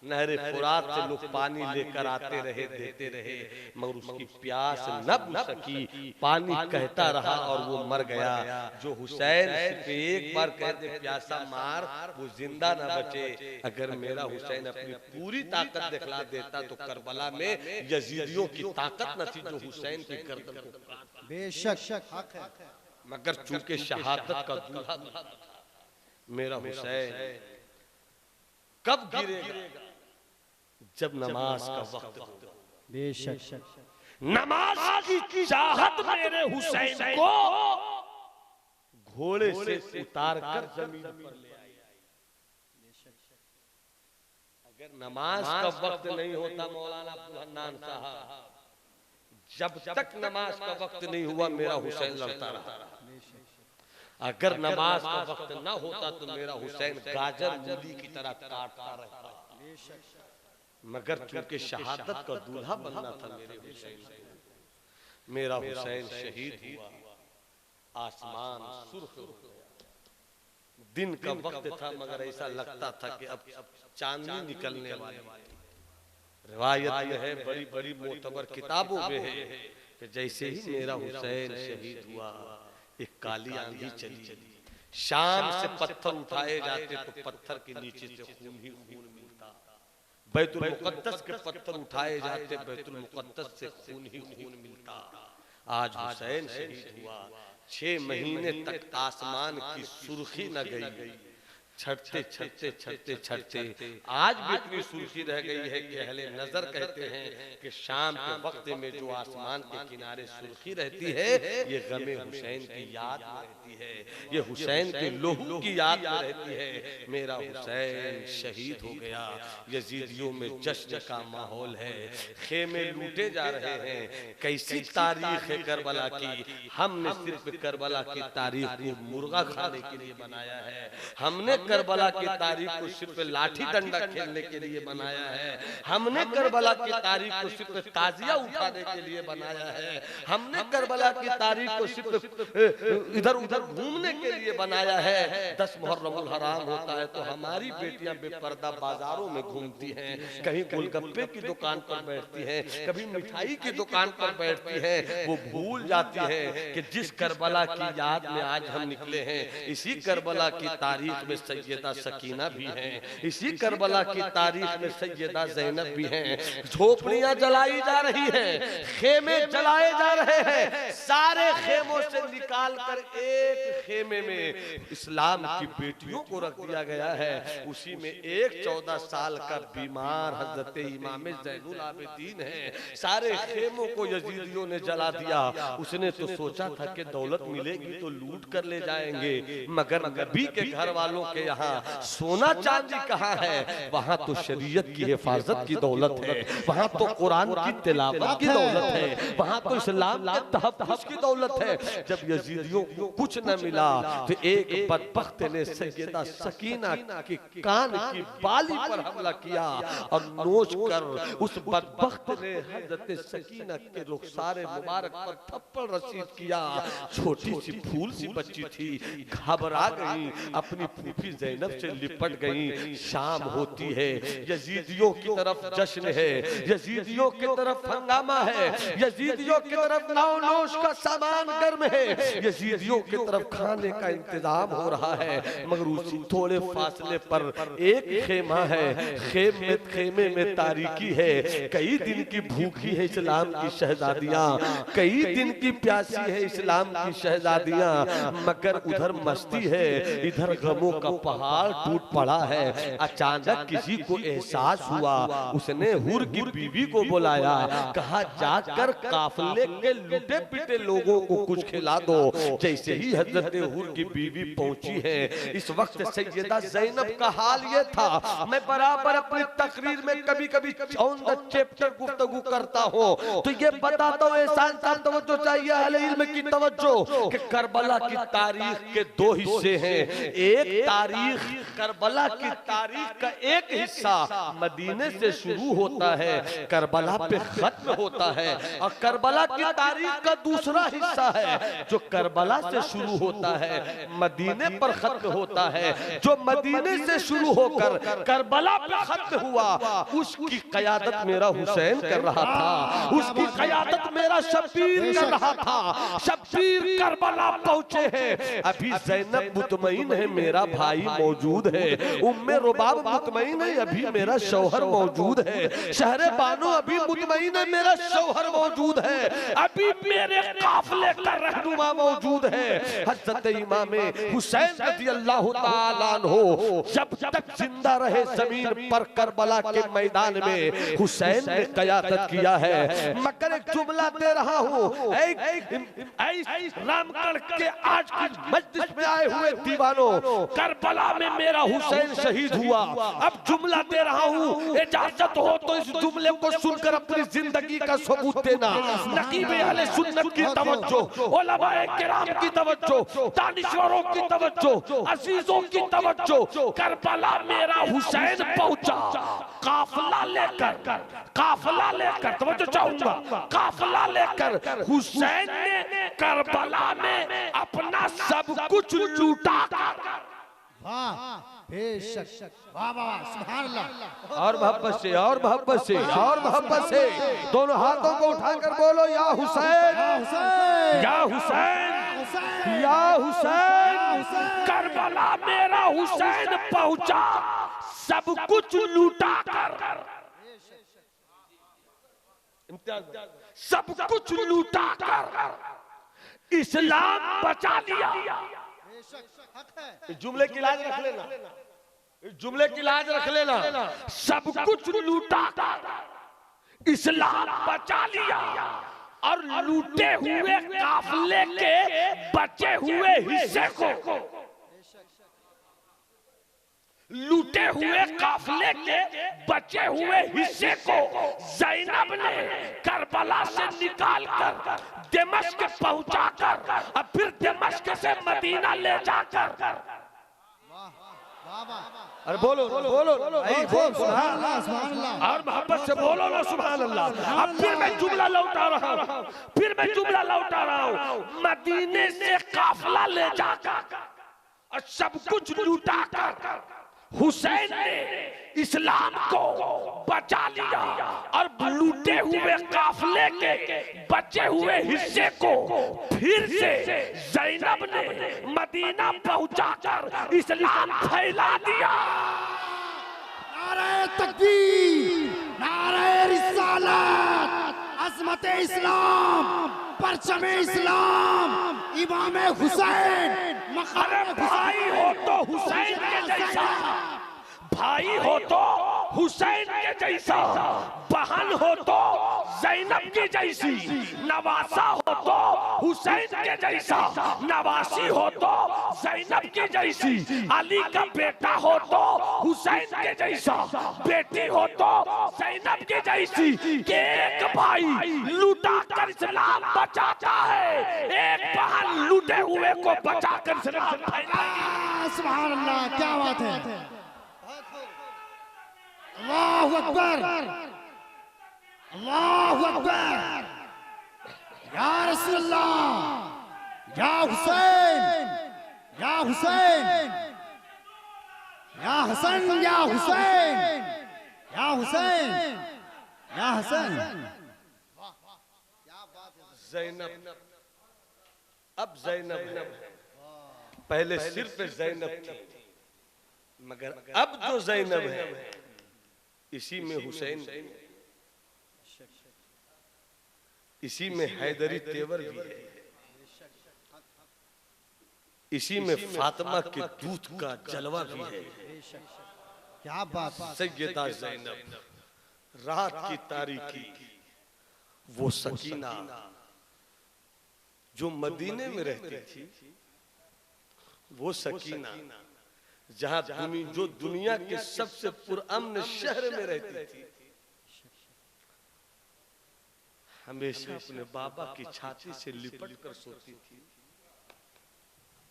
नहरे फुरात से लोग पानी लेकर आते रहे, देते रहे, मगर उसकी प्यास न बुझ सकी। पानी कहता रहा और वो मर गया। जो हुसैन सिर्फ एक बार कहते प्यासा मार, वो जिंदा न बचे। अगर मेरा हुसैन अपनी पूरी ताकत दिखला देता तो करबला में यजीदियों की ताकत न थी जो हुसैन की गर्दन को काट। बेशक हक है, मगर चूंकि शहादत का दूल्हा मेरा हुसैन कब गिरेगा? जब नमाज का वक्त हो। बेशक नमाज की चाहत मेरे हुसैन को घोड़े से उतार कर जमीन पर ले आई। अगर नमाज का वक्त नहीं होता मौलाना अब्दुल हन्नान साहब, जब तक नमाज का वक्त नहीं हुआ मेरा हुसैन लड़ता रहा। अगर नमाज का वक्त न होता तो मेरा हुसैन गाजर मूली की तरह काटता रहता। मगर चूंकि शहादत का दूल्हा बनना था मेरे हुसैन को, मेरा हुसैन शहीद हुआ। आसमान सुर्ख हो गया। दिन का वक्त था मगर ऐसा लगता था कि अब चांदनी निकलने वाली। रिवायत में है, बड़ी बड़ी मोतबर किताबों में है कि जैसे ही मेरा हुसैन शहीद हुआ, एक काली आंधी चली। शाम से पत्थर उठाए जाते तो पत्थर के नीचे से खून ही खून मिलता। बैतुल मुक़द्दस के पत्थर उठाए जाते, बैतुल मुक़द्दस से खून ही खून मिलता। आज हुसैन शहीद हुआ, 6 महीने तक आसमान की सुर्खी न गई। छटते छटते छटते छटते आज भी इतनी सुर्खी रह गई है कि अहले नजर कहते हैं कि शाम के वक्त में जो आसमान के किनारे सुर्खी रहती है, ये गमे हुसैन की याद में रहती है, ये हुसैन के लोहू की याद में रहती है। मेरा हुसैन शहीद हो गया। यजीदियों में जश्न का माहौल है, खेमे लूटे जा रहे हैं। कैसी तारीख है करबला की। हमने सिर्फ करबला की तारीख को मुर्गा खाने के लिए बनाया है। हमने करबला की तारीख को सिर्फ लाठी डंडा खेलने के लिए बनाया है। हमने करबला की तारीख को सिर्फ ताजिया उठाने के लिए बनाया है। हमने करबला की तारीख को सिर्फ इधर उधर घूमने के लिए बनाया है। 10 मुहर्रमुल हराम होता है तो हमारी बेटियां बेपर्दा बाजारों में घूमती हैं, कहीं गोलगप्पे की दुकान पर बैठती हैं, कभी मिठाई की दुकान पर बैठती हैं। वो भूल जाती है कि जिस करबला की याद में आज हम निकले हैं, इसी करबला की तारीख में सैयदा सकीना भी हैं, इसी करबला की तारीख में सैयदा ज़ैनब भी हैं। झोपड़ियां जलाई जा रही हैं, खेमे जलाए जा रहे हैं। सारे खेमों से निकाल कर एक खेमे में इस्लाम की बेटियों को रख दिया गया है। उसी में एक 14 साल का बीमार हजरत इमाम ज़ैनुल आबिदीन है। सारे खेमों को यजीदियों ने जला दिया। उसने तो सोचा था कि दौलत मिलेगी तो लूट कर ले जाएंगे, मगर नबी के घर वालों के यहाँ सोना चांदी कहाँ है? वहाँ तो शरीयत की हिफाजत की दौलत है, वहाँ तो कुरान की तिलावत की दौलत है, वहाँ तो इस्लाम के तहफ़्फ़ुज़ की दौलत है। जब यजीदियों को कुछ न मिला तो एक बदबख्त ने सैयदा सकीना के कान की बाली पर हमला किया और नोच कर उस बदबख्त ने हजरत सकीना के रुखसारे मुबारक पर थप्पड़ रसीद किया। छोटी सी फूल सी बच्ची थी, घबरा गई, अपनी फूफी ज़ैनब से लिपट गई। शाम होती है, यजीदियों की तरफ जश्न है, यजीदियों की तरफ हंगामा है, यजीदियों की तरफ नौनोश का सामान गर्म है, यजीदियों की तरफ खाने का इंतजाम हो रहा है। मगर उसी थोड़े फासले पर एक खेमा है, खेमे में तारीकी है। कई दिन की भूखी है इस्लाम की शहजादियां, कई दिन की प्यासी है इस्लाम की शहजादियां, मगर उधर मस्ती है, इधर गमों का पहाड़ टूट पड़ा है। अचानक किसी को एहसास हुआ, उसने हुर की बीवी को बुलाया, कहा जाकर काफिले के लुटे पिटे लोगों को कुछ खिला दो। जैसे ही हजरत हुर की बीवी पहुंची है, इस वक्त सैयदा ज़ैनब का हाल ये था। मैं बराबर अपनी तकरीर में कभी कभी ऑन द चैप्टर गुफ्तगू करता हूँ तो ये बताता हूँ, एहसान साहब तवज्जो चाहिए, अहले इल्म की तवज्जो, कि करबला की तारीख के 2 हिस्से हैं। एक तारीख तारीख, करबला की तारीख का एक हिस्सा मदीने से शुरू होता है, करबला पे खत्म होता है, और करबला की तारीख का दूसरा हिस्सा है जो करबला से शुरू होता है, मदीने पर खत्म होता है। जो मदीने से शुरू होकर करबला पे खत्म हुआ, उसकी क़यादत मेरा हुसैन कर रहा था, उसकी क़यादत मेरा शब्बीर कर रहा था। शब्बीर करबला पहुंचे हैं, अभी ज़ैनब मुतमईन है मेरा भाई मौजूद है, उम्मे रुबाब मुतमईन है अभी मेरा शौहर मौजूद है, शहरे बानो अभी मुतमईन है मेरा शौहर मौजूद है, अभी मेरे काफिले का रहनुमा मौजूद है। हज़रत इमाम हुसैन रज़ियल्लाहु ताला अन्हु जब तक जिंदा रहे जमीन पर करबला के मैदान में हुसैन ने क़यादत किया है। मगर एक जुमला दे रहा हूँ, रामगढ़ के आज की मजलिस में आए हुए दीवानों, करबला में मेरा हुसैन शहीद हुआ। अब जुमला दे रहा हूँ, इजाजत हो तो इस जुमले को सुनकर अपनी जिंदगी का सबूत देना। नकीब अहले सुन्नत की तवज्जो, उलमाए किराम की तवज्जो, दानिश्वरों की तवज्जो, अजीजों की तवज्जो, करबला मेरा हुसैन पहुंचा काफिला लेकर तवज्जो चाहूंगा, काफिला लेकर हुसैन ने करबला में अपना सब कुछ लूटा। वाह बेशक, वाह वाह सुभान अल्लाह। और मोहब्बत से, और मोहब्बत से, और मोहब्बत से दोनों हाथों को उठाकर बोलो या हुसैन, या हुसैन, या हुसैन। करबला मेरा हुसैन पहुंचा सब कुछ लूटा कर, सब कुछ लूटा कर इस्लाम बचा लिया। जुमले की लाज रख लेना, जुमले की लाज रख लेना। सब कुछ लूटा कर इस्लाम बचा लिया, और लूटे हुए काफिले के बचे हुए हिस्से को, लूटे हुए काफिले के बचे हुए हिस्से को ज़ैनब ने करबला से निकालकर दमिश्क पहुंचाकर, अब फिर दमिश्क से मदीना ले जाकर। अरे बोलो बोलो सुभान अल्लाह, सुभान अल्लाह। और मोहब्बत से बोलो ना सुभान अल्लाह। अब फिर मैं जुमला लौटा रहा हूँ, फिर मैं जुमला लौटा रहा हूँ। मदीने से काफिला ले जाकर और सब कुछ लूटा कर हुसैन ने इस्लाम को बचा लिया, और लूटे हुए काफिले के बचे हुए हिस्से को फिर से ज़ैनब ने मदीना पहुंचाकर इस्लाम फैला दिया। नारे तकबीर, नारे रिसालत, अज़मत इस्लाम, परचम इस्लाम, इमाम हुसैन। अरे भाई हो तो हुसैन के जैसा, भाई हो तो हुसैन के जैसा, बहन हो तो ज़ैनब की जैसी, नवासा हो तो हुसैन के जैसा, नवासी हो तो ज़ैनब की जैसी, अली का बेटा हो तो हुसैन के जैसा, बेटी हो तो ज़ैनब की जैसी। कि एक भाई लूटा कर इस्लाम बचाता है, एक बहन लूटे हुए को बचा कर इस्लाम फैलाएगी। सुभान अल्लाह, क्या बात है। अल्लाहु अकबर, अल्लाहु अकबर। या रसूल अल्लाह, या हुसैन, या हुसैन, या हसन, या हुसैन, या हुसैन, या हसन। ज़ैनब, अब ज़ैनब, पहले सिर्फ ज़ैनब थी, मगर अब जो ज़ैनब है इसी में हुसैन, इसी में हैदरी तेवर भी है, इसी में फातिमा के दूध का जलवा भी है। क्या बात। सैयदा ज़ैनब, रात की तारीकी, वो सकीना जो मदीने में रहती थी, वो सकीना जहां जो दुनिया के सबसे पुरअमन शहर में रहती थी, हमेशा अपने बाबा की छाती से लिपट कर सोती थी।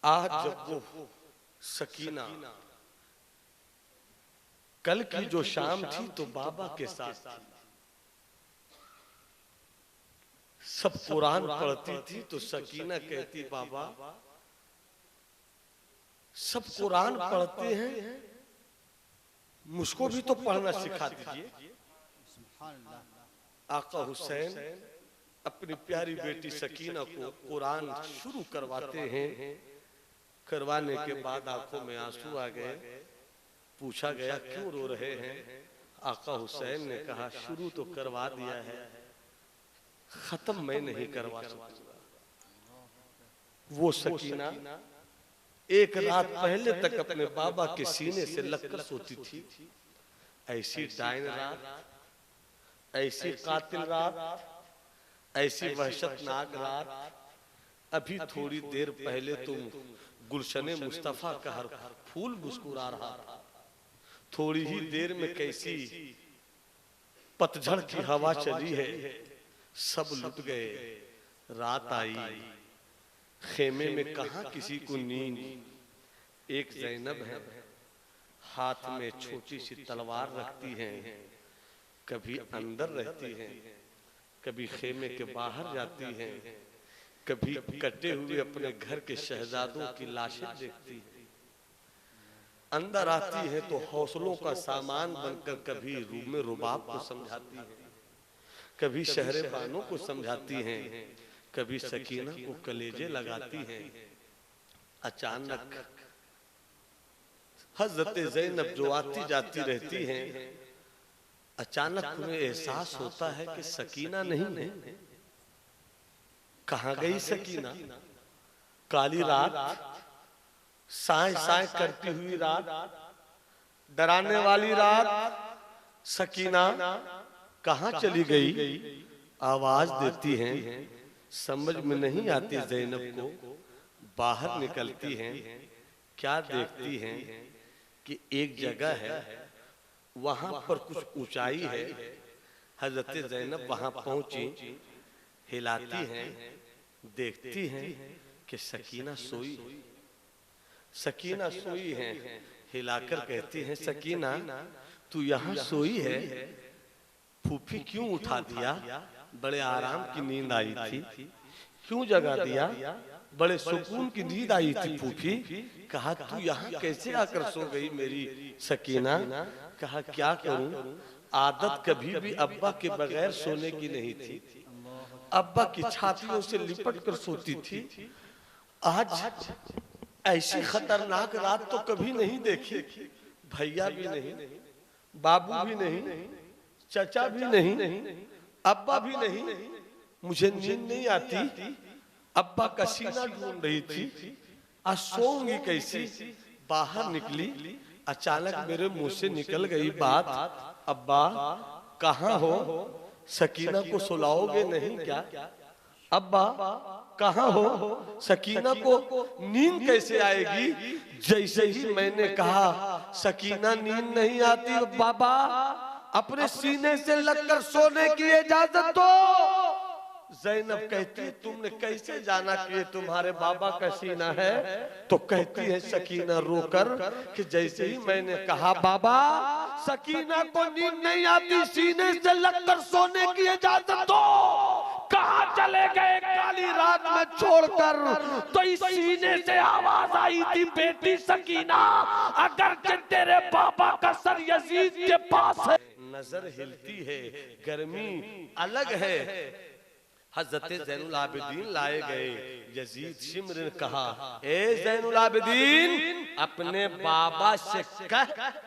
आज जब वो सकीना कल की जो शाम थी तो बाबा के साथ थी, सब कुरान पढ़ती थी तो सकीना कहती बाबा सब कुरान पढ़ते हैं, मुझको भी तो पढ़ना सिखा दीजिए। आका हुसैन अपनी प्यारी बेटी सकीना को कुरान शुरू करवाते हैं। करवाने के बाद आंखों में आंसू आ गए। पूछा गया क्यों रो रहे हैं? आका हुसैन ने कहा शुरू तो करवा दिया है, खत्म मैं नहीं करवा सकूंगा। वो सकीना एक रात पहले तक अपने बाबा के सीने से लगकर सोती थी। ऐसी डायन रात, ऐसी कातिल रात, ऐसी वहशतनाक रात। अभी थोड़ी देर पहले तुम गुलशने मुस्तफा का हर फूल मुस्कुरा रहा था, थोड़ी ही देर में कैसी पतझड़ की हवा चली है, सब लुट गए। रात आई, खेमे में कहा किसी को नींद। एक जैनब है, हाथ में छोटी सी तलवार रखती है, कभी अंदर रहती है, कभी खेमे के बाहर जाती है, कभी कटे हुए अपने घर के शहजादों की लाशें देखती है। अंदर आती है तो हौसलों का सामान बनकर कभी रूम में रुबाब को समझाती है, कभी शहरे बानों को समझाती हैं, कभी सकीना को कलेजे लगाती हैं। अचानक हजरत ज़ैनब जो आती जाती रहती हैं, अचानक उन्हें एहसास होता है कि सकीना नहीं है। कहाँ गई सकीना? काली रात, साए साए करती हुई रात, डराने वाली रात, सकीना कहाँ चली गई? आवाज देती हैं, समझ में नहीं आती ज़ैनब को। बाहर निकलती हैं, क्या देखती हैं कि एक जगह है, वहां पर कुछ ऊंचाई है। हजरत ज़ैनब वहां पहुंची, हिलाती हैं, देखती हैं कि सकीना सोई। सकीना सोई है, हिलाकर कहती है सकीना तू यहाँ सोई है, फूफी क्यों उठा दिया? बड़े आराम की नींद आई थी, क्यों जगा दिया? बड़े सुकून की नींद आई थी फूफी। कहा तू यहाँ कैसे आकर सो गई मेरी सकीना? कहा क्या करूं, आदत कभी भी अब्बा के बगैर सोने की नहीं थी, अब्बा की छातियों से लिपट कर सोती थी। आज ऐसी खतरनाक रात तो कभी नहीं देखी, भैया भी नहीं, बाबू भी नहीं, चचा भी नहीं, अब्बा भी नहीं, मुझे नींद नहीं आती। अब्बा का सीना ढूंढ रही थी, आज सोऊंगी कैसी? बाहर निकली, अचानक मेरे मुंह से निकल गई बात, अब्बा कहाँ हो? सकीना को सुलाओगे नहीं क्या? अब्बा कहाँ हो? सकीना को नींद कैसे आएगी? जैसे ही मैंने कहा सकीना नींद नहीं आती, बाबा अपने सीने से लगकर सोने की इजाजत दो। ज़ैनब कहती तुमने कैसे जाना कि ये तुम्हारे बाबा का सीना है? तो कहती है सकीना रोकर कि जैसे ही मैंने कहा बाबा सकीना को नींद नहीं आती, सीने से लगकर सोने की इजाजत दो, कहाँ चले गए काली रात में छोड़कर? तो इस सीने से आवाज आई थी बेटी सकीना अगर तेरे बाबा का सर यजीद के पास है। नजर हिलती है, गर्मी अलग है। हजरत ज़ैनुल आबिदीन लाए गए। यजीद शिम्र ने कहा ए ज़ैनुल आबिदीन अपने बाबा से कह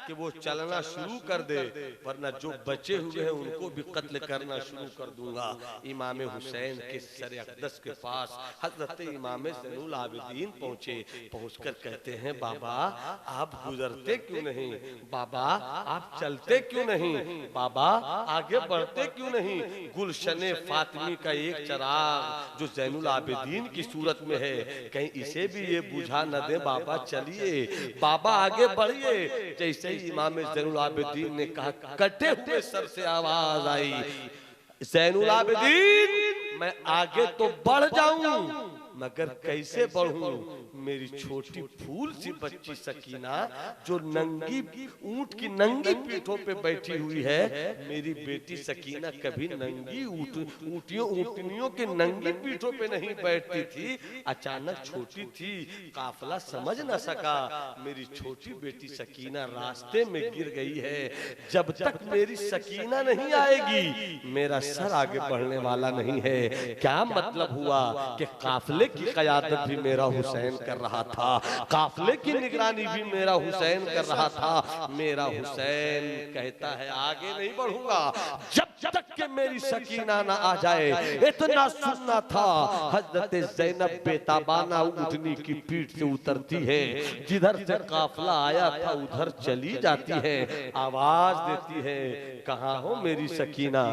कि वो चलना शुरू कर दे, वरना जो बचे हुए हैं उनको भी कत्ल करना शुरू कर दूंगा। इमाम हुसैन के सर अक़दस के पास हजरत इमाम ज़ैनुल आबिदीन पहुंचे। पहुंचकर कहते हैं बाबा आप गुजरते क्यों नहीं? बाबा आप चलते क्यों नहीं? बाबा आगे बढ़ते क्यों नहीं? गुलशने फातिमी का एक चराग जो ज़ैनुल आबिदीन की सूरत में है, कहीं इसे भी ये बुझा न दे। बाबा चलिए, बाबा आगे बढ़िए। जैसे ही इमाम ज़ैनुल आबिदीन ने कहा, कटे हुए सर से आवाज आई, ज़ैनुल आबिदीन मैं आगे तो बढ़ जाऊं मगर कैसे बढ़ूं? मेरी छोटी फूल सी बच्ची सकीना जो नंगी ऊंट की नंगी पीठों पे बैठी हुई है, मेरी बेटी सकीना कभी नंगी ऊंटनियों के नंगी पीठों पे नहीं बैठती थी। अचानक छोटी थी, काफिला समझ न सका, मेरी छोटी बेटी सकीना रास्ते में गिर गई है। जब तक मेरी सकीना नहीं आएगी मेरा सर आगे बढ़ने वाला नहीं है। क्या मतलब हुआ कि काफिले की क़यादत भी मेरा हुसैन कर रहा था, काफिले की निगरानी भी मेरा हुसैन कर रहा था। मेरा हुसैन कहता है आगे नहीं बढ़ूंगा जब तक कि मेरी सकीना ना आ जाए। इतना सुनना था, हजरत ज़ैनब बेताबाना ऊँटनी की पीठ से उतरती है, जिधर से काफिला आया था उधर चली जाती है, आवाज देती है कहाँ हो मेरी सकीना,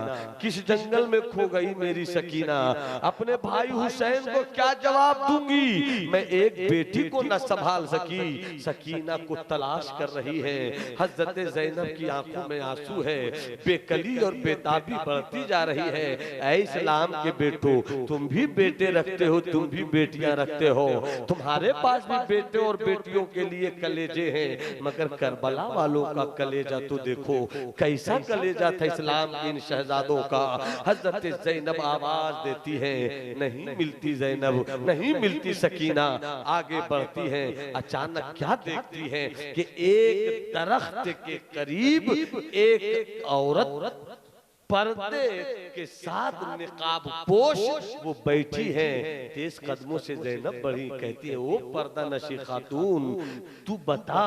किस जंगल में खो गई मेरी सकीना। अपने भाई हुसैन को क्या जवाब दूंगी, मैं एक बेटी को न संभाल सकी। सकीना को तलाश कर रही है। हजरत ज़ैनब की आंखों में आंसू है, बेकली और बेताबी बढ़ती जा रही है। ऐ इस्लाम के बेटो, तुम भी बेटे रखते हो, तुम भी बेटियां रखते हो, तुम्हारे पास भी बेटे और बेटियों के लिए कलेजे हैं, मगर करबला वालों का कलेजा तो देखो कैसा कलेजा था इस्लाम के इन शहजादों का। हजरत ज़ैनब आवाज देती है, नहीं मिलती ज़ैनब, नहीं मिलती सकीना। आगे बढ़ती है, अचानक क्या देखती है कि एक दरख्त के करीब एक औरत पर्दे के साथ निकाब पोश वो बैठी है। तेज कदमों से ज़ैनब बढ़ी, कहती है ओ पर्दा नशी खातून, तू बता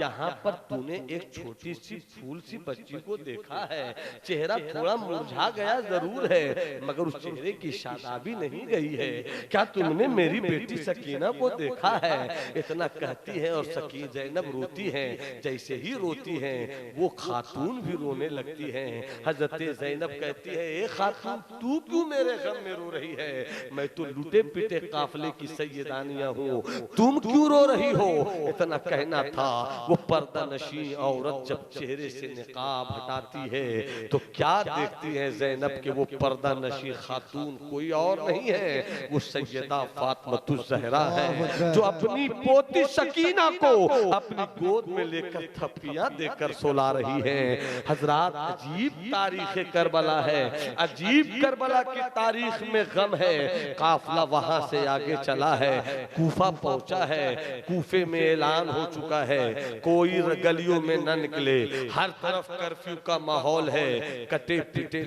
यहाँ पर तूने एक छोटी सी फूल सी बच्ची को देखा है, चेहरा थोड़ा मुरझा गया जरूर है, मगर उस चेहरे की शादाबी नहीं गई है। क्या तुमने मेरी बेटी सकीना को देखा है? इतना कहती है और सकीना ज़ैनब रोती है। जैसे ही रोती है वो खातून भी रोने लगती है। हजरत ज़ैनब कहती है, ए खातून तू क्यों मेरे गम में रो रही है? मैं तो लुटे पिटे काफिले की सैयदानिया हूँ, तुम क्यों रो रही हो? इतना कहना था। वो पर्दा नशी औरत जब चेहरे से निकाब हटाती है तो क्या देखती है ज़ैनब के वो पर्दा नशी खातून कोई और नहीं है, वो सैयदा फातिमातुज़ ज़हरा है, जो अपनी पोती सकीना को अपनी गोद में लेकर थप्पियां देकर सुला रही है। हजरात, अजीब तारीख करबला है, अजीब करबला की तारीख में गम है। काफिला वहां से आगे चला है, कूफा पहुंचा है। कूफे में ऐलान हो चुका है, कोई गलियों में न निकले, हर तरफ कर्फ्यू का माहौल है। कटे पिटे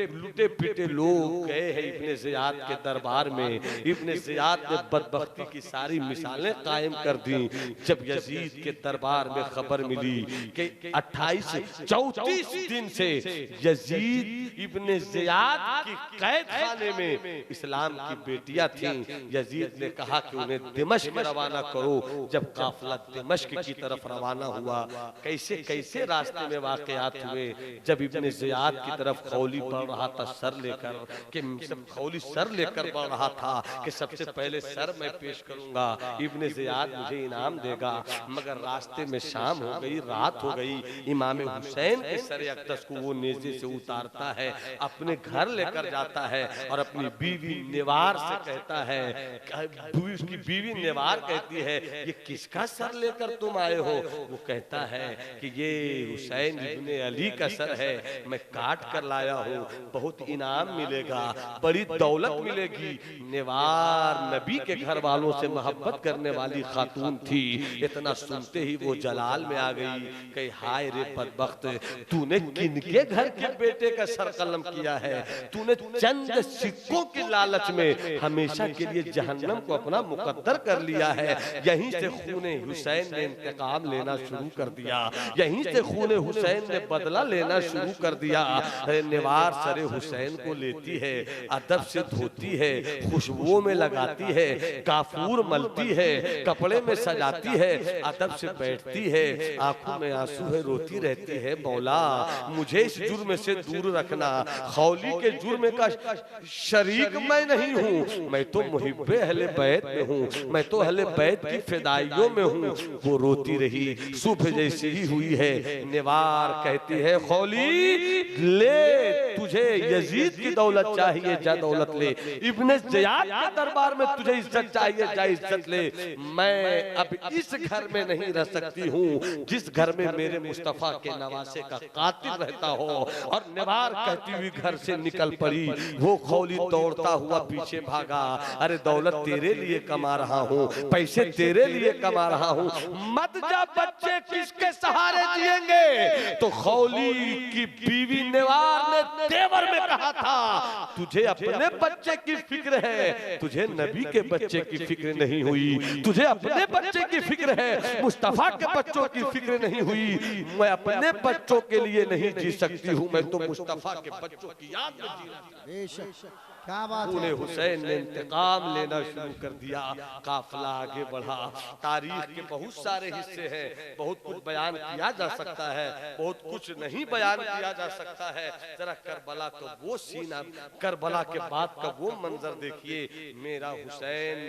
लुटे पिटे लोग गए हैं इब्ने ज़ियाद के दरबार में। इब्ने ज़ियाद ने बदबख्ती की सारी मिसालें कायम कर दी। जब यजीद के दरबार में खबर मिली कि 34 दिन से यजीद इब्ने ज़ियाद की कैद खाने में इस्लाम की बेटियां थीं। यजीद ने कहा कि उन्हें दिमश्क रवाना करो। जब काफिला दिमश्क की तरफ रवाना हुआ, कैसे कैसे रास्ते में वाक़यात हुए। जब इब्ने ज़ियाद की तरफ खौली बढ़ रहा था सर लेकर, कि खौली सर लेकर बढ़ रहा था कि सबसे पहले सर मैं पेश करूंगा, इब्ने ज़ियाद मुझे इनाम देगा, मगर रास्ते में शाम हो गई, रात हो गई। इमाम हुसैन के सर अक़दस को वो नेज़े से उतारता है, अपने घर लेकर जाता है और अपनी बीवी नेवार से कहता है, उसकी बीवी नेवार कहती है ये किसका सर लेकर तुम आए हो? वो कहता है कि ये हुसैन इब्ने अली का सर है, मैं काट कर लाया हूँ, बहुत इनाम मिलेगा, बड़ी दौलत मिलेगी। नेवार नबी के घर वालों से मोहब्बत करने वाली खातून थी। इतना सुनते ही वो जलाल में आ गई, कही हाय रे बदबख्त, तूने किनके घर के बेटे का सर कलम किया है? तूने चंद सिक्कों के लालच में हमेशा के लिए जहन्नम को अपना मुकद्दर कर लिया है। यहीं से खूने हुसैन ने इंतकाम लेना शुरू कर दिया, यहीं से खूने हुसैन ने बदला लेना शुरू कर दिया। नेवार सरे हुसैन को लेती है, अदब से धोती है, खुशबुओं में लगाती है, काफूर मलती है, कपड़े में सजाती है, अदब से बैठती है, आंखों में आंसू है, रोती रहती है, मौला मुझे इस जुर्म से दूर रखना। खौली के जुर्म का शरीक मैं नहीं हूँ, मैं तो मुहिब्बे अहले बैत में हूँ, मैं तो अहले बैत की फिदाइयों में हूँ। वो रोती रही, सुबह जैसी ही हुई है। निवार कहती है खौली ले, तुझे यजीद की दौलत चाहिए, जा दौलत ले। इब्ने ज़ियाद के दरबार में तुझे इज्जत चाहिए, जा इज्जत ले। मैं अब इस घर में नहीं रह सकती हूँ जिस घर में मेरे मुस्तफा के नवासे का कातिल रहता हो। और निवार कहती हुई घर से निकल पड़ी। वो खौली दौड़ता हुआ पीछे भागा। अरे दौलत तेरे लिए कमा रहा हूँ, पैसे तेरे लिए कमा रहा हूँ, मत जा, बच्चे किसके सहारे जिएंगे। तो खौली की बीवी निवार ने तेवर में कहा था, तुझे अपने बच्चे की फिक्र है, तुझे नबी के बच्चे की फिक्र नहीं हुई। तुझे अपने बच्चे की फिक्र है, मुस्तफा के बच्चों की फिक्र नहीं हुई। मैं अपने बच्चों के लिए नहीं जी सकती हूँ, मैं तो मुस्तफा के बच्चों की याद में जी रही हूँ। क्या बात है। हुसैन ने इंतकाम लेना शुरू कर दिया। काफिला आगे बढ़ा। तारीख के बहुत सारे हिस्से हैं, बहुत कुछ बयान किया जा सकता है, बहुत कुछ नहीं बयान किया जा सकता है। जरा करबला का वो सीन, करबला के बाद का वो मंजर देखिए। मेरा हुसैन,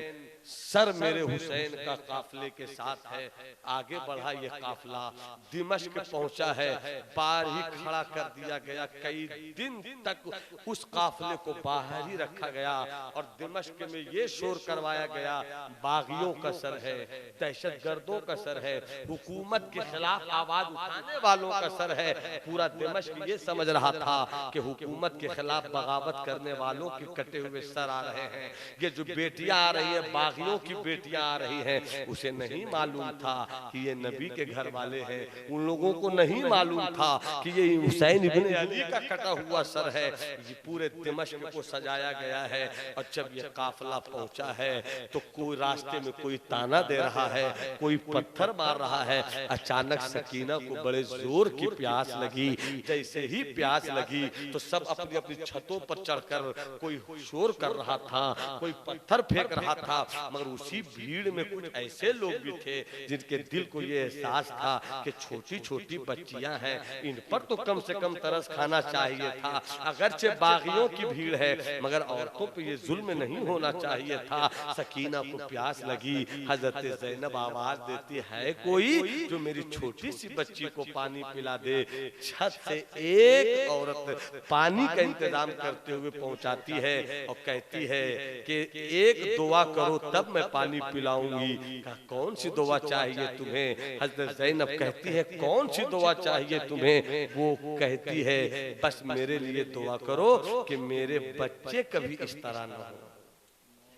सर मेरे हुसैन का काफिले के साथ है। आगे बढ़ा ये काफिला, दिमश्क पहुंचा है। बाहर ही खड़ा कर दिया गया। कई दिन तक उस काफिले को बाहर ही रखा गया और दिमश्क में ये शोर करवाया गया, बागियों का सर है, दहशतगर्दों का सर है, हुकूमत के खिलाफ आवाज उठाने वालों का सर है। पूरा दिमश्क ये समझ रहा था कि हुकूमत के खिलाफ बगावत करने वालों के कटे हुए सर आ रहे हैं। ये जो बेटियां आ रही है, बागियों की बेटियां आ रही हैं, उसे नहीं मालूम था कि ये नबी के घर वाले हैं। उन लोगों को नहीं मालूम था कि ये हुसैन इब्ने अली का कटा हुआ सर है। ये पूरे दिमश्क को सजाया गया है। और जब ये काफिला पहुंचा है तो कोई रास्ते में कोई ताना दे रहा है, कोई पत्थर मार रहा है। अचानक सकीना को बड़े जोर की प्यास लगी। जैसे ही प्यास लगी तो सब अपनी अपनी छतों पर चढ़कर कोई शोर कर रहा था, कोई पत्थर फेंक रहा था। मगर उसी भीड़ में कुछ ऐसे लोग भी थे जिनके दिल को ये एहसास था कि छोटी छोटी बच्चियां हैं, इन पर तो कम से कम तरस खाना चाहिए था। अगरचे बागियों की भीड़ है मगर औरतों पे ये जुल्म नहीं होना चाहिए था। सकीना को प्यास लगी। हजरत ज़ैनब आवाज देती है, कोई जो मेरी छोटी सी बच्ची को पानी पिला दे। छत से एक औरत पानी का इंतजाम करते हुए पहुंचाती है और कहती है कि एक दुआ करो तब मैं पानी पिलाऊंगी। कौन सी दुआ चाहिए तुम्हें? हजरत ज़ैनब कहती है, कौन सी दुआ चाहिए तुम्हें? वो कहती है, बस मेरे लिए दुआ करो कि मेरे बच्चे कभी इस तरह ना हो,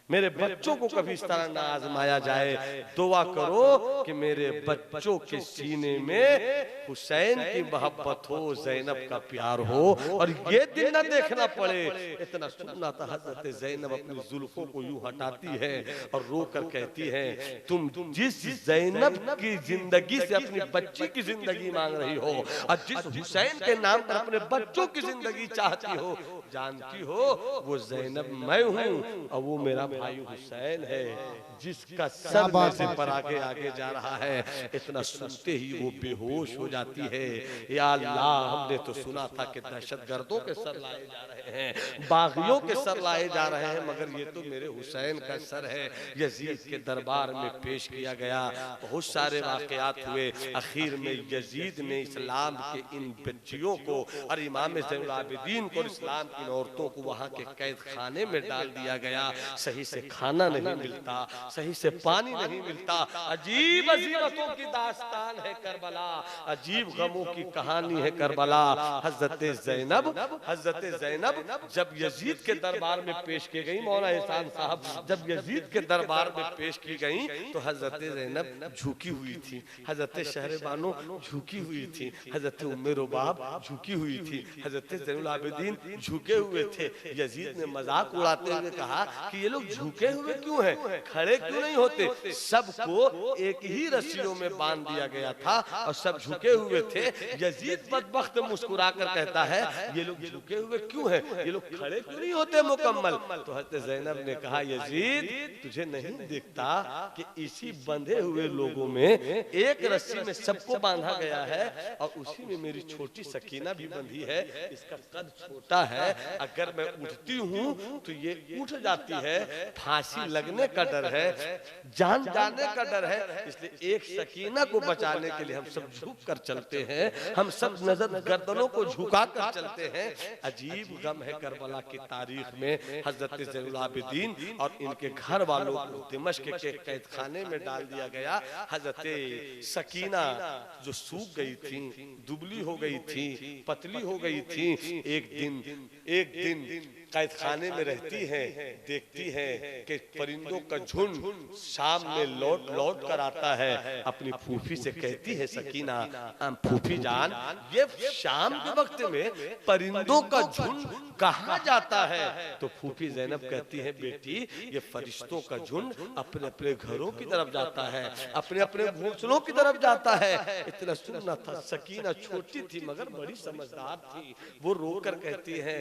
मेरे बच्चों को कभी इस तरह ना आजमाया जाए। दुआ करो कि मेरे बच्चों के सीने में हुसैन की मोहब्बत हो, ज़ैनब का प्यार हो और ये दिन ना देखना पड़े। इतना सुनना था। हजरत ज़ैनब अपनी जुल्फों को यूं हटाती है और रोकर कहती है, तुम जिस ज़ैनब की जिंदगी से अपनी बच्ची की जिंदगी मांग रही हो और जिस हुसैन के नाम पर अपने बच्चों की जिंदगी चाहती हो, जानती हो वो ज़ैनब मैं हूँ और वो मेरा भाई हुसैन है जिसका सर में से पर आगे आगे जा रहा है। इतना सुनते ही वो बेहोश हो जाती है। या अल्लाह, हमने तो सुना था कि दहशतगर्दों के सर लाए जा रहे हैं, बागियों के सर लाए जा रहे हैं, मगर ये तो मेरे हुसैन का सर है। यजीद के दरबार में पेश किया गया। बहुत सारे वाकयात हुए। आखिर में यजीद ने इस्लाम के इन बच्चियों को और इमाम ज़ैनुल आबिदीन को, इस्लाम की औरतों को वहाँ के कैद खाने में डाल दिया गया। सही से खाना नहीं मिलता, सही से पानी नहीं मिलता। अजीब अजीबतों की दास्तान है करबला, अजीब गमों की कहानी है करबला। हजरत ज़ैनब जब यजीद के दरबार में पेश की गई, मौला एहसान साहब जब यजीद के दरबार में पेश की गई तो हजरत ज़ैनब झुकी हुई थी, हजरत शहरबानो झुकी हुई थी, हजरत उम्मे रुबाब झुकी हुई थी, हजरत ज़ैनुल आबिदीन झुकी झुके हुए थे। यजीद ने मजाक उड़ाते हुए कहा कि ये लोग झुके हुए क्यों हैं, खड़े क्यों नहीं होते? सबको एक ही रस्सियों में बांध दिया गया था और सब झुके हुए थे। यजीद बदबख्त मुस्कुराकर कहता है ये लोग झुके हुए क्यों हैं, ये लोग खड़े क्यों नहीं होते मुकम्मल? तो हज़रत ज़ैनब ने कहा यजीद तुझे नहीं दिखता कि इसी बंधे हुए लोगों में एक रस्सी में सबको बांधा गया है और उसी में मेरी छोटी सकीना भी बंधी है। इसका कद छोटा है, अगर मैं उठती हूँ तो ये उठ जाती है, फांसी लगने का डर है, जान जाने का डर है, इसलिए एक सकीना को बचाने के लिए हम सब झुक कर चलते हैं, हम सब नजर गर्दनों को झुका कर चलते हैं। अजीब गम है करबला की तारीख में हजरत ज़ैनुल आबिदीन और इनके घर वालों को दिमश्क के कैद खाने में डाल दिया गया। हजरत सकीना जो सूख गई थी, दुबली हो गई थी, पतली हो गई थी, एक दिन कैद खाने में रहती हैं, देखती हैं कि परिंदों का झुंड शाम में लौट कर आता है। अपनी फूफी से कहती है सकीना फूफी जान ये शाम के वक्त में परिंदों का झुंड कहाँ जाता है? तो फूफी ज़ैनब कहती है बेटी ये फरिश्तों का झुंड अपने अपने घरों की तरफ जाता है, अपने अपने घोंसलों की तरफ जाता है। इतना सुनना था। सकीना छोटी थी मगर बड़ी समझदार थी। वो रोकर कहती है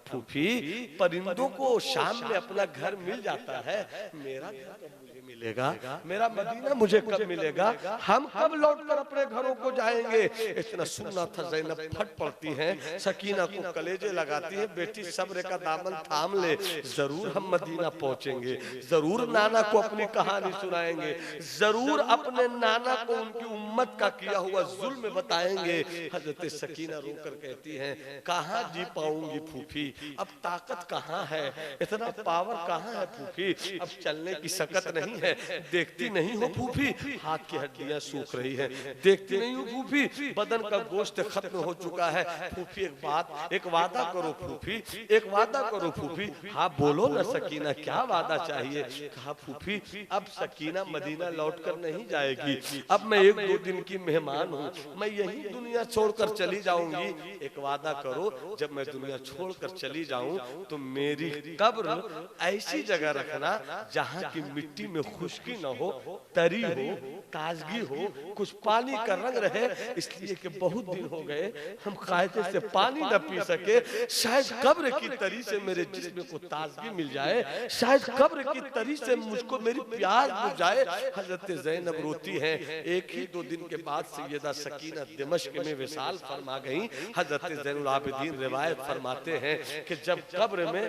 फूफी परिंदों को शाम में अपना घर मिल जाता है, मेरा घर कब मुझे मिलेगा, मेरा मदीना मुझे कब मिलेगा, हम कब लौटकर अपने घरों को जाएंगे? इतना सुनना था। ज़ैनब फट पड़ती हैं, सकीना को कलेजे लगाती है बेटी सब्र का दामन थाम ले, जरूर हम मदीना पहुंचेंगे, जरूर नाना को अपनी कहानी सुनाएंगे, जरूर अपने नाना को उनकी उम्मत का किया हुआ जुल्म बताएंगे। हजरत सकीना रोकर कहती हैं कहाँ जी पाऊंगी फूफी, अब ताकत कहाँ है, इतना पावर कहाँ है फूफी, अब चलने की सकत नहीं है। देखती नहीं हो फूफी हाथ की हड्डियां सूख रही है, देखती नहीं हो फूफी बदन का गोश्त खत्म हो चुका है। फूफी एक वादा करो फूफी, एक वादा करो फूफी। हाँ बोलो ना सकीना क्या वादा चाहिए? कहा फूफी अब सकीना मदीना लौट कर नहीं जाएगी, अब मैं 1-2 दिन की मेहमान हूँ, मैं यही दुनिया छोड़कर चली जाऊंगी। एक वादा करो जब मैं दुनिया छोड़कर चली जाऊं तो मेरी कब्र ऐसी जगह रखना जहाँ की मिट्टी में खुश्की न हो, तरी हो, ताजगी हो, कुछ पानी का रंग रहे, इसलिए कि बहुत दिन हो गए हम कायदे से पानी न पी सके। शायद कब्र की तरी से मेरे जिस्म को ताजगी मिल जाए, शायद कब्र की तरी से मुझको मेरी प्यास बुझ जाए। हजरत ज़ैनब रोती है। 1-2 दिन के बाद सैयदा सकीना दिमश्क में विसाल फरमा गई। हजरत ज़ैनुल आबिदीन रिवायत फरमाते हैं कि जब कब्र में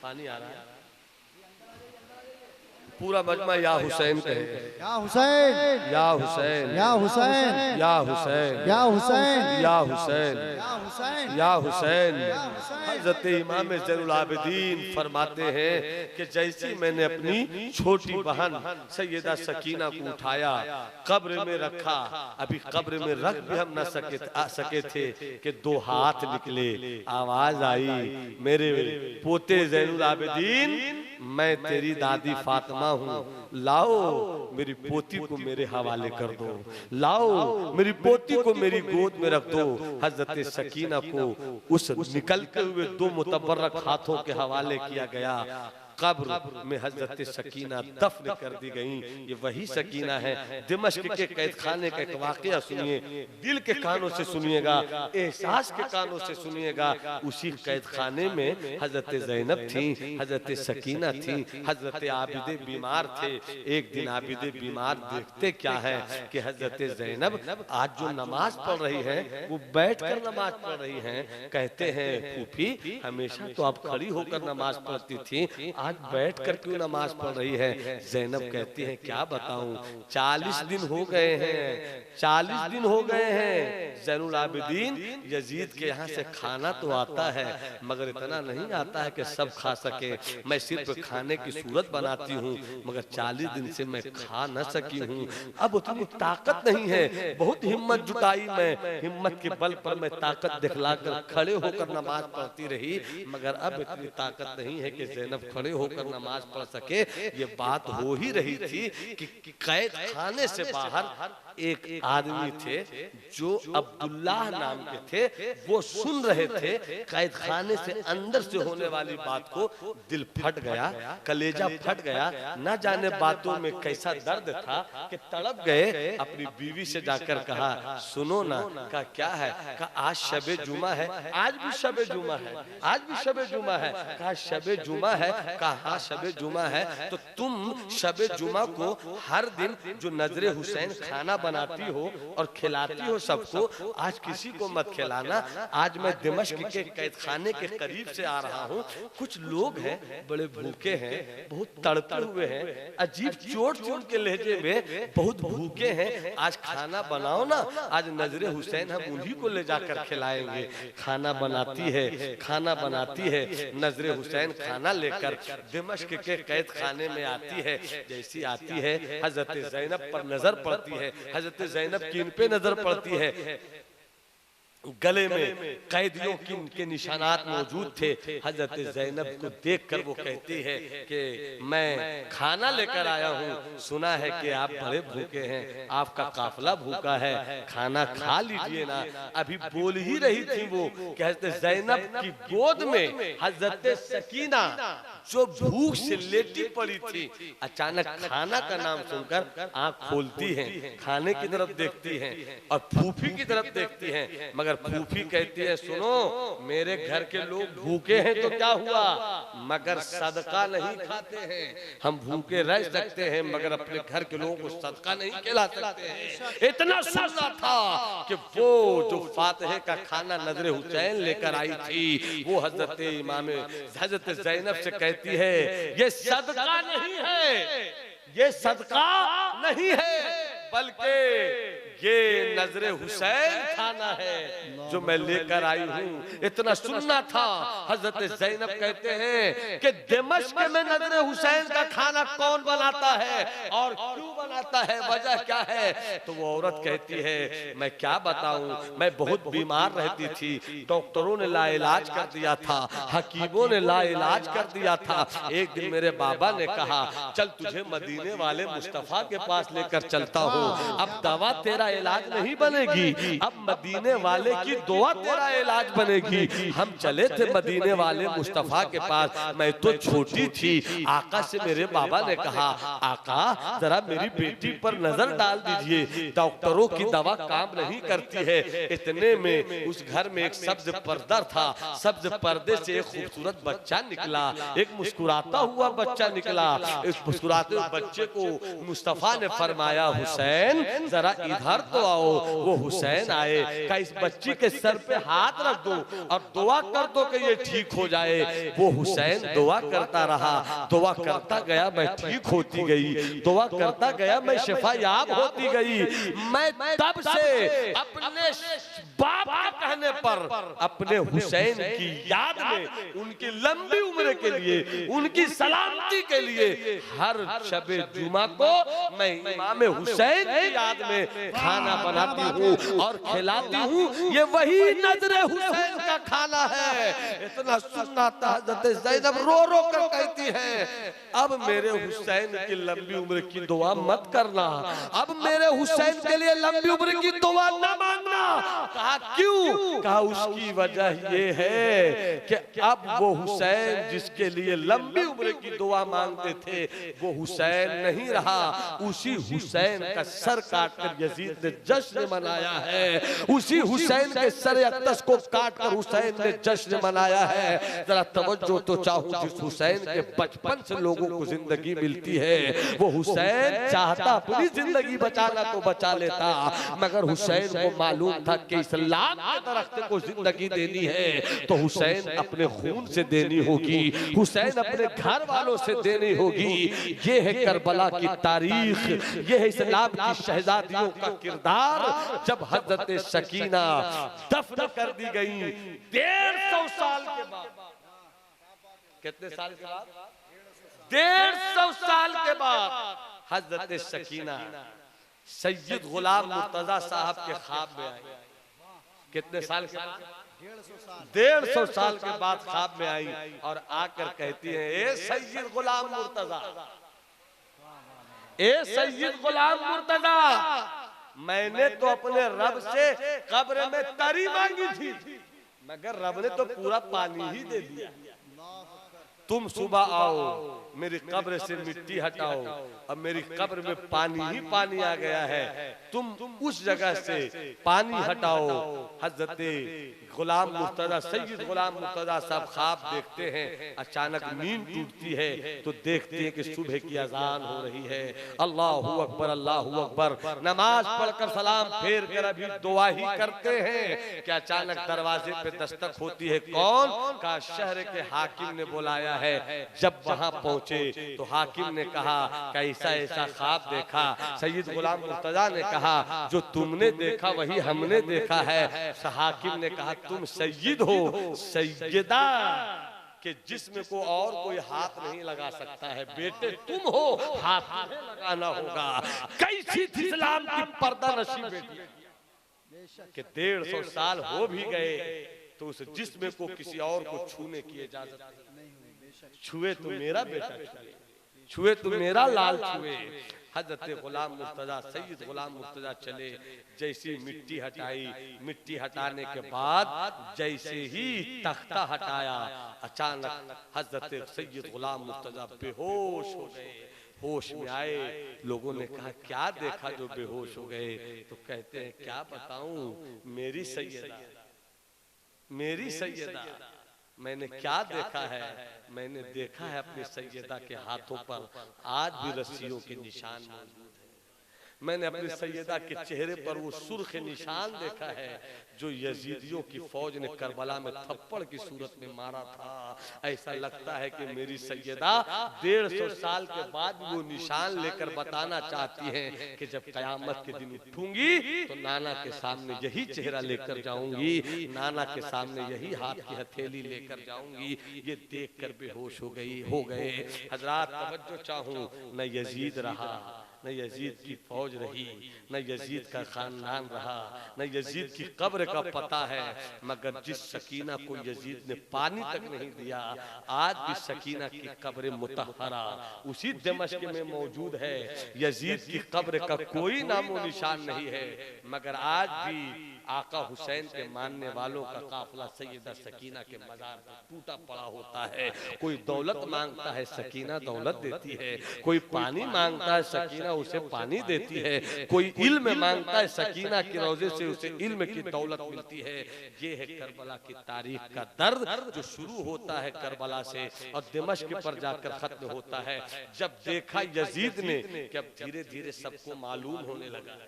पानी आ रहा है, पूरा मजमा या हुसैन कहे, या हुसैन, या हुसैन, या हुसैन, या हुसैन, या हुसैन, या हुसैन, या हुसैन, या हुसैन। हजरत इमाम ज़ैनुल आबिदीन फरमाते हैं कि जैसे मैंने अपनी छोटी बहन सैयदा सकीना को उठाया, कब्र में रखा, अभी कब्र में रख भी हम न सके थे कि 2 हाथ निकले, आवाज आई मेरे पोते ज़ैनुल आबिदीन मैं तेरी दादी फातिमा हूँ, लाओ मेरी पोती को मेरे हवाले कर दो, लाओ मेरी पोती को मेरी गोद में रख दो। हजरत सकीना को उस निकलते हुए 2 मुतबर्रक हाथों के हवाले किया गया। कब्र में हजरत सकीना दफन कर दी गई। ये वही सकीना है। दिमश्क के कैद खाने का एक वाकया सुनिए, दिल के कानों से सुनिएगा, एहसास के कानों से सुनिएगा। उसी कैद खाने में हजरत ज़ैनब थी, हजरत सकीना थी, हजरत आबिदे बीमार थे। एक दिन आबिदे बीमार देखते क्या है कि हजरत ज़ैनब आज जो नमाज पढ़ रही है वो बैठ कर नमाज पढ़ रही हैं। कहते हैं फूफी हमेशा तो आप खड़ी होकर नमाज पढ़ती थी, आज बैठ कर क्यों नमाज पढ़ रही है? ज़ैनब कहती है क्या बताऊं, 40 दिन हो गए हैं, 40 दिन हो गए हैं। ज़ैनुल आबिदीन यजीद के यहाँ से खाना तो आता है मगर इतना नहीं आता है कि सब खा सके। मैं सिर्फ खाने की सूरत बनाती हूँ मगर 40 दिन से मैं खा न सकी हूँ। अब उतनी ताकत नहीं है। बहुत हिम्मत जुटाई मैं, हिम्मत के बल पर मैं ताकत दिखलाकर खड़े होकर नमाज पढ़ती रही मगर अब इतनी ताकत नहीं है कि ज़ैनब खड़े होकर नमाज पढ़ सके। ये बात हो ही रही थी कि कैद खाने से बाहर एक आदमी थे जो अब्दुल्लाह नाम के थे, वो सुन रहे थे कैद खाने से अंदर से होने वाली बात को दिल फट गया, कलेजा फट गया, न जाने बातों में कैसा दर्द था कि तड़प गए। अपनी बीवी से जाकर कहा सुनो ना, का क्या है? का आज शबे जुमा है। आज भी शबे जुमा है, आज भी शबे जुमा है। कहा शबे जुमा है। कहा हाँ शबे जुमा है। तो तुम शबे जुमा को हर दिन जो नजरे हुसैन खाना बनाती हो और खिलाती हो सबको, आज किसी को मत खिलाना। आज मैं दिमश्क के कैद खाने के करीब से आ रहा हूँ, कुछ लोग हैं बड़े भूखे हैं, बहुत तड़पे हुए हैं, अजीब चोट थी उनके लहजे में, बहुत भूखे हैं। आज खाना बनाओ ना, आज नजरे हुसैन हम उन्हीं को ले जाकर खिलाएंगे। खाना बनाती है, खाना बनाती है। नजरे हुसैन खाना लेकर दिमश्क के कैद खाने में आती है। जैसी आती है हजरत ज़ैनब पर नजर पड़ती है। हजरत ज़ैनब की इन पे नजर पड़ती है। गले में कैदियों के निशानात मौजूद थे। हजरत ज़ैनब को देखकर वो कहती है कि मैं खाना लेकर आया हूँ, सुना है कि आप बड़े भूखे हैं, आपका काफिला भूखा है, खाना खा लीजिए ना। अभी बोल ही रही थी वो कि हजरत ज़ैनब की गोद में हजरत सकीना जो भूख से लेटी पड़ी थी, अचानक खाना का नाम सुनकर आंख खोलती हैं, खाने की तरफ देखती हैं और फूफी की तरफ देखती हैं। मगर फूफी कहती है सुनो, मेरे घर के लोग भूखे हैं तो क्या हुआ, मगर सदका नहीं खाते हैं। हम भूखे रह सकते हैं मगर अपने घर के लोगों को सदका नहीं खिला सकते हैं। इतना सुनना था कि वो जो फातिहे का खाना नजरे हुसैन लेकर आई थी, वो हजरत इमाम हजरत ज़ैनब से कहती है ये सदका नहीं है, ये सदका नहीं है, बल्कि ये नजरे हुसैन खाना है जो मैं लेकर आई हूँ। इतना सुनना था। हजरत ज़ैनब कहते हैं कि दिमश्क में नजरे हुसैन का खाना कौन बनाता है और क्यों बनाता है, वजह क्या है? तो वो औरत कहती है मैं क्या बताऊं, मैं बहुत बीमार रहती थी, डॉक्टरों ने लाइलाज कर दिया था, हकीमों ने लाइलाज कर दिया था। एक दिन मेरे बाबा ने कहा चल तुझे मदीने वाले मुस्तफा के पास लेकर चलता हूँ, अब दवा तेरा इलाज नहीं बनेगी, अब मदीने वाले की दुआ तेरा इलाज बनेगी। हम चले थे मदीने वाले मुस्तफा के पास, मैं तो छोटी थी। आका से मेरे बाबा ने कहा आका जरा मेरी बेटी पर नजर डाल दीजिए, डॉक्टरों की दवा काम नहीं करती है। इतने में उस घर में एक सब्ज पर्दा था, सब्ज पर्दे से एक खूबसूरत बच्चा निकला, एक मुस्कुराता हुआ बच्चा निकला। इस मुस्कुराते हुए बच्चे को मुस्तफा ने फरमाया हुसैन जरा इधर तो आओ। वो हुसैन आए, का इस बच्ची के सर पे हाथ रख दो और दुआ कर दो कि ये ठीक हो जाए। वो हुसैन दुआ करता रहा, दुआ करता गया मैं ठीक होती गई, दुआ करता गया मैं शिफायाब होती गई। मैं तब से अपने बाप के कहने पर अपने हुसैन की याद में, उनकी लंबी उम्र के लिए, उनकी सलामती के लिए हर शबे जुमा को मैं इमाम हुसैन की याद में खाना बनाती हूँ और खिलाती हूँ। ये वही नजरे हुसैन का खाना है। इतना सुनना था। हज़रत ज़ैनब रो रो कर कहती है अब मेरे हुसैन की लंबी उम्र की दुआ मत करना, अब मेरे हुसैन के लिए लंबी उम्र की दुआ न मांगना। कहा क्यों? कहा उसकी वजह ये है कि अब वो हुसैन जिसके लिए लंबी उम्र की दुआ मांगते थे वो हुसैन नहीं रहा। उसी हुसैन का सर काटकर यजीद ने जश्न मनाया है, उसी हुसैन के सर अक्तस को काटकर हुसैन ने जश्न मनाया है। जरा तवज्जो तो चाहूं, जिस हुसैन के बचपन से लोगों को जिंदगी मिलती है, वो हुसैन चाहता अपनी जिंदगी बचाना तो बचा लेता, मगर हुसैन को मालूम था कि इस्लाम के दरख्त को जिंदगी देनी है तो हुसैन अपने खून से देनी होगी, हुसैन अपने घर वालों से देनी होगी। ये है करबला की तारीख, ये है इस्लाम की शहजादियों का किरदार। जब हजरत सकीना दफन कर दी गई 150 साल के बाद, कितने साल के बाद? 150 साल के बाद हजरत सकीना सैयद गुलाम मुर्तजा साहब के ख्वाब में आई। कितने साल के बाद? 150 साल के बाद ख्वाब में आई और आकर कहती है ए सैयद गुलाम मुर्तजा, ए सैयद गुलाम मुर्तजा, मैंने तो अपने रब से कब्र में तरी मांगी थी, मगर रब ने तो पूरा पानी ही दे दिया। तुम सुबह आओ, मेरी कब्र से मिट्टी हटाओ, अब मेरी कब्र में पानी ही पानी आ गया है, तुम उस जगह से पानी हटाओ। हजरत गुलाम मुर्तजा, सैयद गुलाम मुर्तजा साहब ख्वाब देखते हैं, अचानक नींद टूटती है तो देखते हैं कि सुबह की अजान हो रही है। अल्लाहू अकबर, अल्लाहू अकबर। नमाज पढ़कर सलाम फेर कर अभी दुआ ही करते हैं कि अचानक दरवाजे पे दस्तक होती है। कौन? का शहर के हाकिम ने बुलाया है। जब वहां पहुंचे तो हाकिम ने कहा कैसा ऐसा ख्वाब देखा? सैयद गुलाम मुर्तजा ने कहा जो तुमने देखा वही हमने देखा है। हाकिम ने कहा तुम सैयद हो, सैयदा के जिस्म को और कोई हाथ नहीं लगा सकता है, बेटे तुम हो, हाथ लगाना होगा। कैसी थी इस्लाम की पर्दा नशी बेटी कि 150 साल हो भी गए तो उस जिस्म को किसी और को छूने की इजाजत नहीं। छुए तो मेरा बेटा छुए, छुए तो मेरा लाल छुए। हजरत गुलाम मुर्तजा, सैयद गुलाम मुर्तजा चले, जैसी मिट्टी हटाई, मिट्टी हटाने के बाद जैसे ही तख्ता हटाया, अचानक हजरत सैयद गुलाम मुर्तजा बेहोश हो गए। होश में आए, लोगों ने कहा क्या देखा जो बेहोश हो गए? तो कहते हैं क्या बताऊं, मेरी सैयदा, मेरी सैयदा, मैंने क्या देखा है? मैंने देखा है अपनी सैयदा के हाथों पर आज भी रस्सियों के निशान मौजूद है। मैंने अपनी सैयदा के चेहरे पर वो सुर्ख निशान देखा है जो यजीदियों की फौज ने करबला में थप्पड़ की सूरत में मारा था। ऐसा लगता है कि मेरी सैयदा 150 साल के बाद वो निशान लेकर बताना चाहती हैं कि जब कयामत के दिन उठूंगी तो नाना के सामने यही चेहरा लेकर जाऊंगी, नाना के सामने यही हाथ की हथेली लेकर जाऊंगी। ये देखकर बेहोश हो गए। हजरात तवज्जो चाहूं, न यजीद रहा, न यजीद की फौज रही, न यजीद का खानदान रहा, न यजीद की कब्र का पता है, मगर जिस सकीना को यजीद ने पानी तक नहीं दिया, आज भी सकीना की कब्र मुतहरा उसी दमिश्क में मौजूद है। यजीद की कब्र का कोई नामो निशान नहीं है, मगर आज भी आका हुसैन के मानने वालों का काफिला सैयदा सकीना के मजार पर टूटा पड़ा होता है। कोई दौलत मांगता है, सकीना दौलत देती है। कोई पानी मांगता है, सकीना उसे पानी देती है। कोई इल्म मांगता है, सकीना के रोजे से उसे इल्म की दौलत मिलती है। ये है करबला की तारीख का दर्द जो शुरू होता है करबला से और दमिश्क पर जाकर खत्म होता है। जब देखा यजीद ने कि अब धीरे धीरे सबको मालूम होने लगा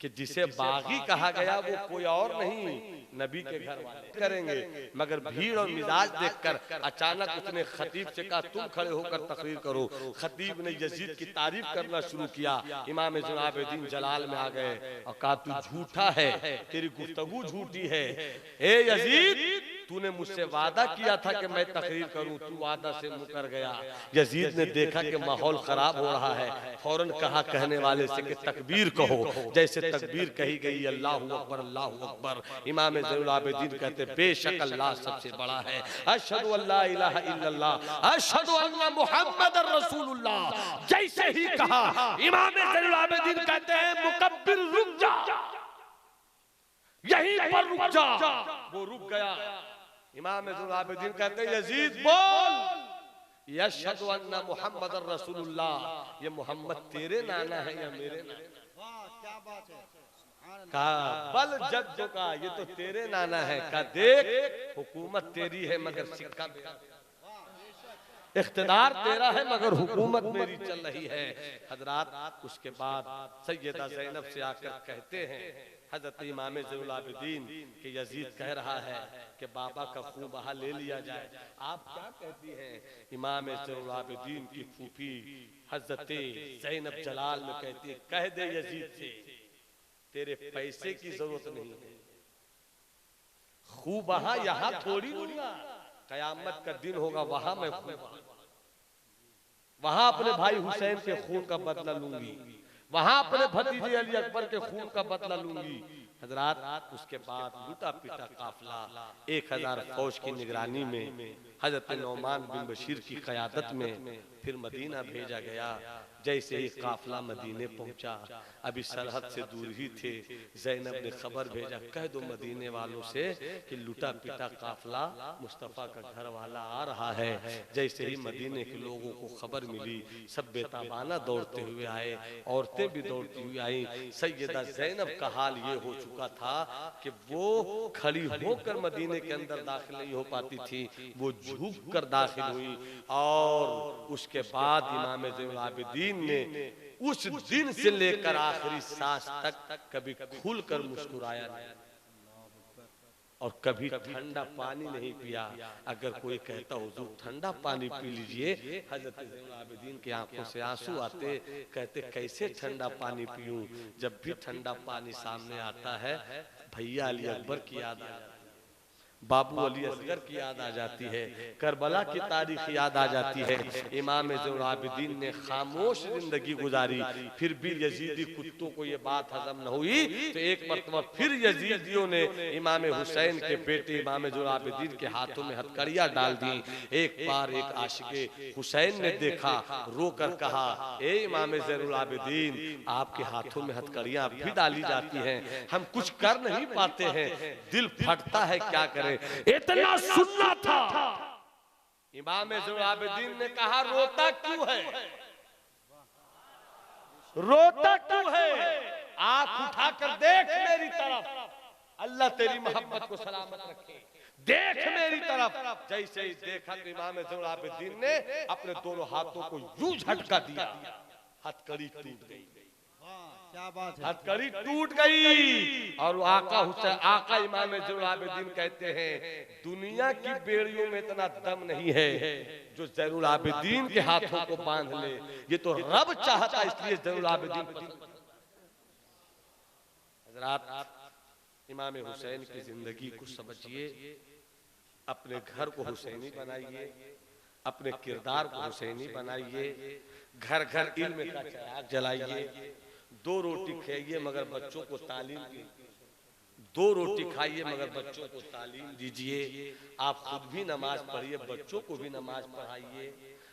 कि जिसे बागी कहा गया वो कोई और नहीं, नबी के घर वाले करेंगे। मगर भीड़ और मिजाज देखकर अचानक उसने खतीब से कहा तुम खड़े होकर तकरीर करो। खतीब ने यजीद की तारीफ करना शुरू किया। इमाम ज़ैनुलाब्दीन जलाल में आ गए और कहा तू झूठा है, तेरी गुफ्तगू झूठी है। ए यजीद, तूने मुझसे वादा किया था कि मैं तकरीर करूं, तू वादा से मुकर गया। यजीद ने देखा कि माहौल खराब हो रहा है, फौरन कहा कहने वाले से कि तकबीर कहो। जैसे तकबीर कही गई, अल्लाहु अकबर, अल्लाहु अकबर। इमाम ज़ैनुलाब्दीन कहते बेशक अल्लाह सबसे बड़ा है। अशहदु अल्ला इलाहा इल्लल्लाह, अशहदु अन्ना मुहम्मदर रसूलुल्लाह। जैसे ही कहा, इमाम ज़ैनुलाब्दीन कहते हैं मुकब्बिर रुक जा, यहीं पर रुक जा। वो रुक गया। इमाम ज़ैनुलाब्दीन कहते हैं यजीद बोल, यशहदु अन्ना मुहम्मदर रसूलुल्लाह। ये मोहम्मद तेरे नाना है या मेरे नाना? क्या बात है। कहा बल जद्दो का, ये तो तेरे नाना है। का देख हुकूमत तेरी है मगर सिक्का मेरा, इख्तिदार तेरा है मगर हुकूमत मेरी चल रही है। हजरात उसके बाद सैयदा ज़ैनब से आकर कहते हैं हजरत इमाम ज़ैनुलाब्दीन कि यजीद कह रहा है कि बाबा का खून बहा ले लिया जाए, आप क्या कहती हैं? इमाम ज़ैनुलाब्दीन की फूफी हजरत ज़ैनब जलाल में कहती है कह दे यजीद से तेरे पैसे की जरूरत नहीं है, खून बहा यहाँ थोड़ी दूंगा, कयामत का दिन होगा वहां मैं वहां अपने भाई हुसैन के खून का बदला लूंगी, वहां अपने भतीजे अली अकबर के खून का बदला लूंगी। हजरात उसके बाद लूटा पीटा काफिला 1000 फौज की निगरानी में हजरत नौमान बिन बशीर की क़यादत में फिर मदीना भेजा गया। जैसे ही काफिला मदीने पहुंचा, अभी सरहद से दूर ही थे, ज़ैनब ने खबर भेजा, कह दो मदीने वालों से कि लुटा पिटा काफिला मुस्तफ़ा का घर वाला आ रहा है। जैसे ही मदीने के लोगों को खबर मिली, सब बेताबाना दौड़ते हुए आए, औरतें भी दौड़ती हुई आई। सैयदा ज़ैनब का हाल ये हो चुका था कि वो खड़ी होकर मदीने के अंदर दाखिल नहीं हो पाती थी, वो झुक कर दाखिल हुई। और उसके बाद इमाम ज़ैनुल आबिदीन ने उस दिन से लेकर आखिरी सांस तक कभी खुलकर मुस्कुराया नहीं और कभी ठंडा पानी नहीं पिया। अगर कोई कहता हुजूर ठंडा पानी पी लीजिए, हजरत ज़ैनुल आबिदीन की आंखों से आंसू आते, कहते कैसे ठंडा पानी पीऊं। जब भी ठंडा पानी सामने आता है, भैया अली अकबर की याद आ जाती है, बाबू अली असगर की याद आ जाती है, करबला की तारीख याद आ जाती है। इमाम ज़ैनुल आबिदीन ने खामोश जिंदगी गुजारी, फिर भी यजीदी कुत्तों को ये बात हजम न हुई, तो एक मरतबा फिर यजीदियों ने इमाम हुसैन के बेटे इमाम ज़ैनुल आबिदीन के हाथों में हथकड़ियां डाल दी। एक बार एक आशिके हुसैन ने देखा, रोकर कहा, ए इमाम ज़ैनुल आबिदीन, आपके हाथों में हथकड़ियां भी डाली जाती हैं, हम कुछ कर नहीं पाते हैं, दिल फटता है, क्या करें। इतना सुनना था। इमाम ज़ैनुल आबिदीन ने कहा, रोता क्यों है, रोता क्यों है, आंख उठाकर देख मेरी तरफ, अल्लाह तेरी मोहब्बत को सलामत रखे, देख मेरी तरफ। जैसे ही देखा तो इमाम ज़ैनुल आबिदीन ने अपने दोनों हाथों को यूं झटका दिया, हथकड़ी टूट गई। क्या बात है, हथकड़ी टूट गई। और आका हुसैन, आका इमाम ज़ैनुल आबिदीन कहते हैं, दुनिया की बेड़ियों में इतना दम नहीं है जो ज़ैनुल आबिदीन के हाथों को बांध ले। ये तो रब चाहता, इसलिए ज़ैनुल आबिदीन को। हज़रात, इमाम हुसैन की जिंदगी को समझिए, अपने घर को हुसैनी बनाइए, अपने किरदार को हुसैनी बनाइए, घर घर इल्म का चिराग जलाइए, दो रोटी खाइए मगर बच्चों को तालीम दीजिए, दो रोटी खाइए मगर बच्चों को तालीम दीजिए। आप खुद भी नमाज पढ़िए, बच्चों को भी नमाज पढ़ाइए,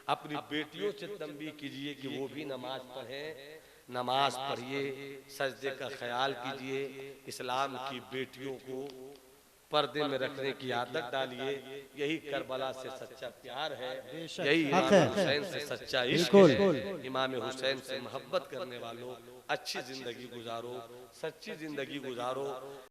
अपनी बेटियों से तंबीह कीजिए कि वो भी नमाज पढ़ें, नमाज पढ़िए, सजदे का ख्याल कीजिए, इस्लाम की बेटियों को पर्दे में रखने की आदत डालिए। यही करबला से सच्चा प्यार है, यही इमाम हुसैन से सच्चा इश्क है। इमाम हुसैन से मोहब्बत करने वालों अच्छी जिंदगी गुजारो, सच्ची जिंदगी गुजारो।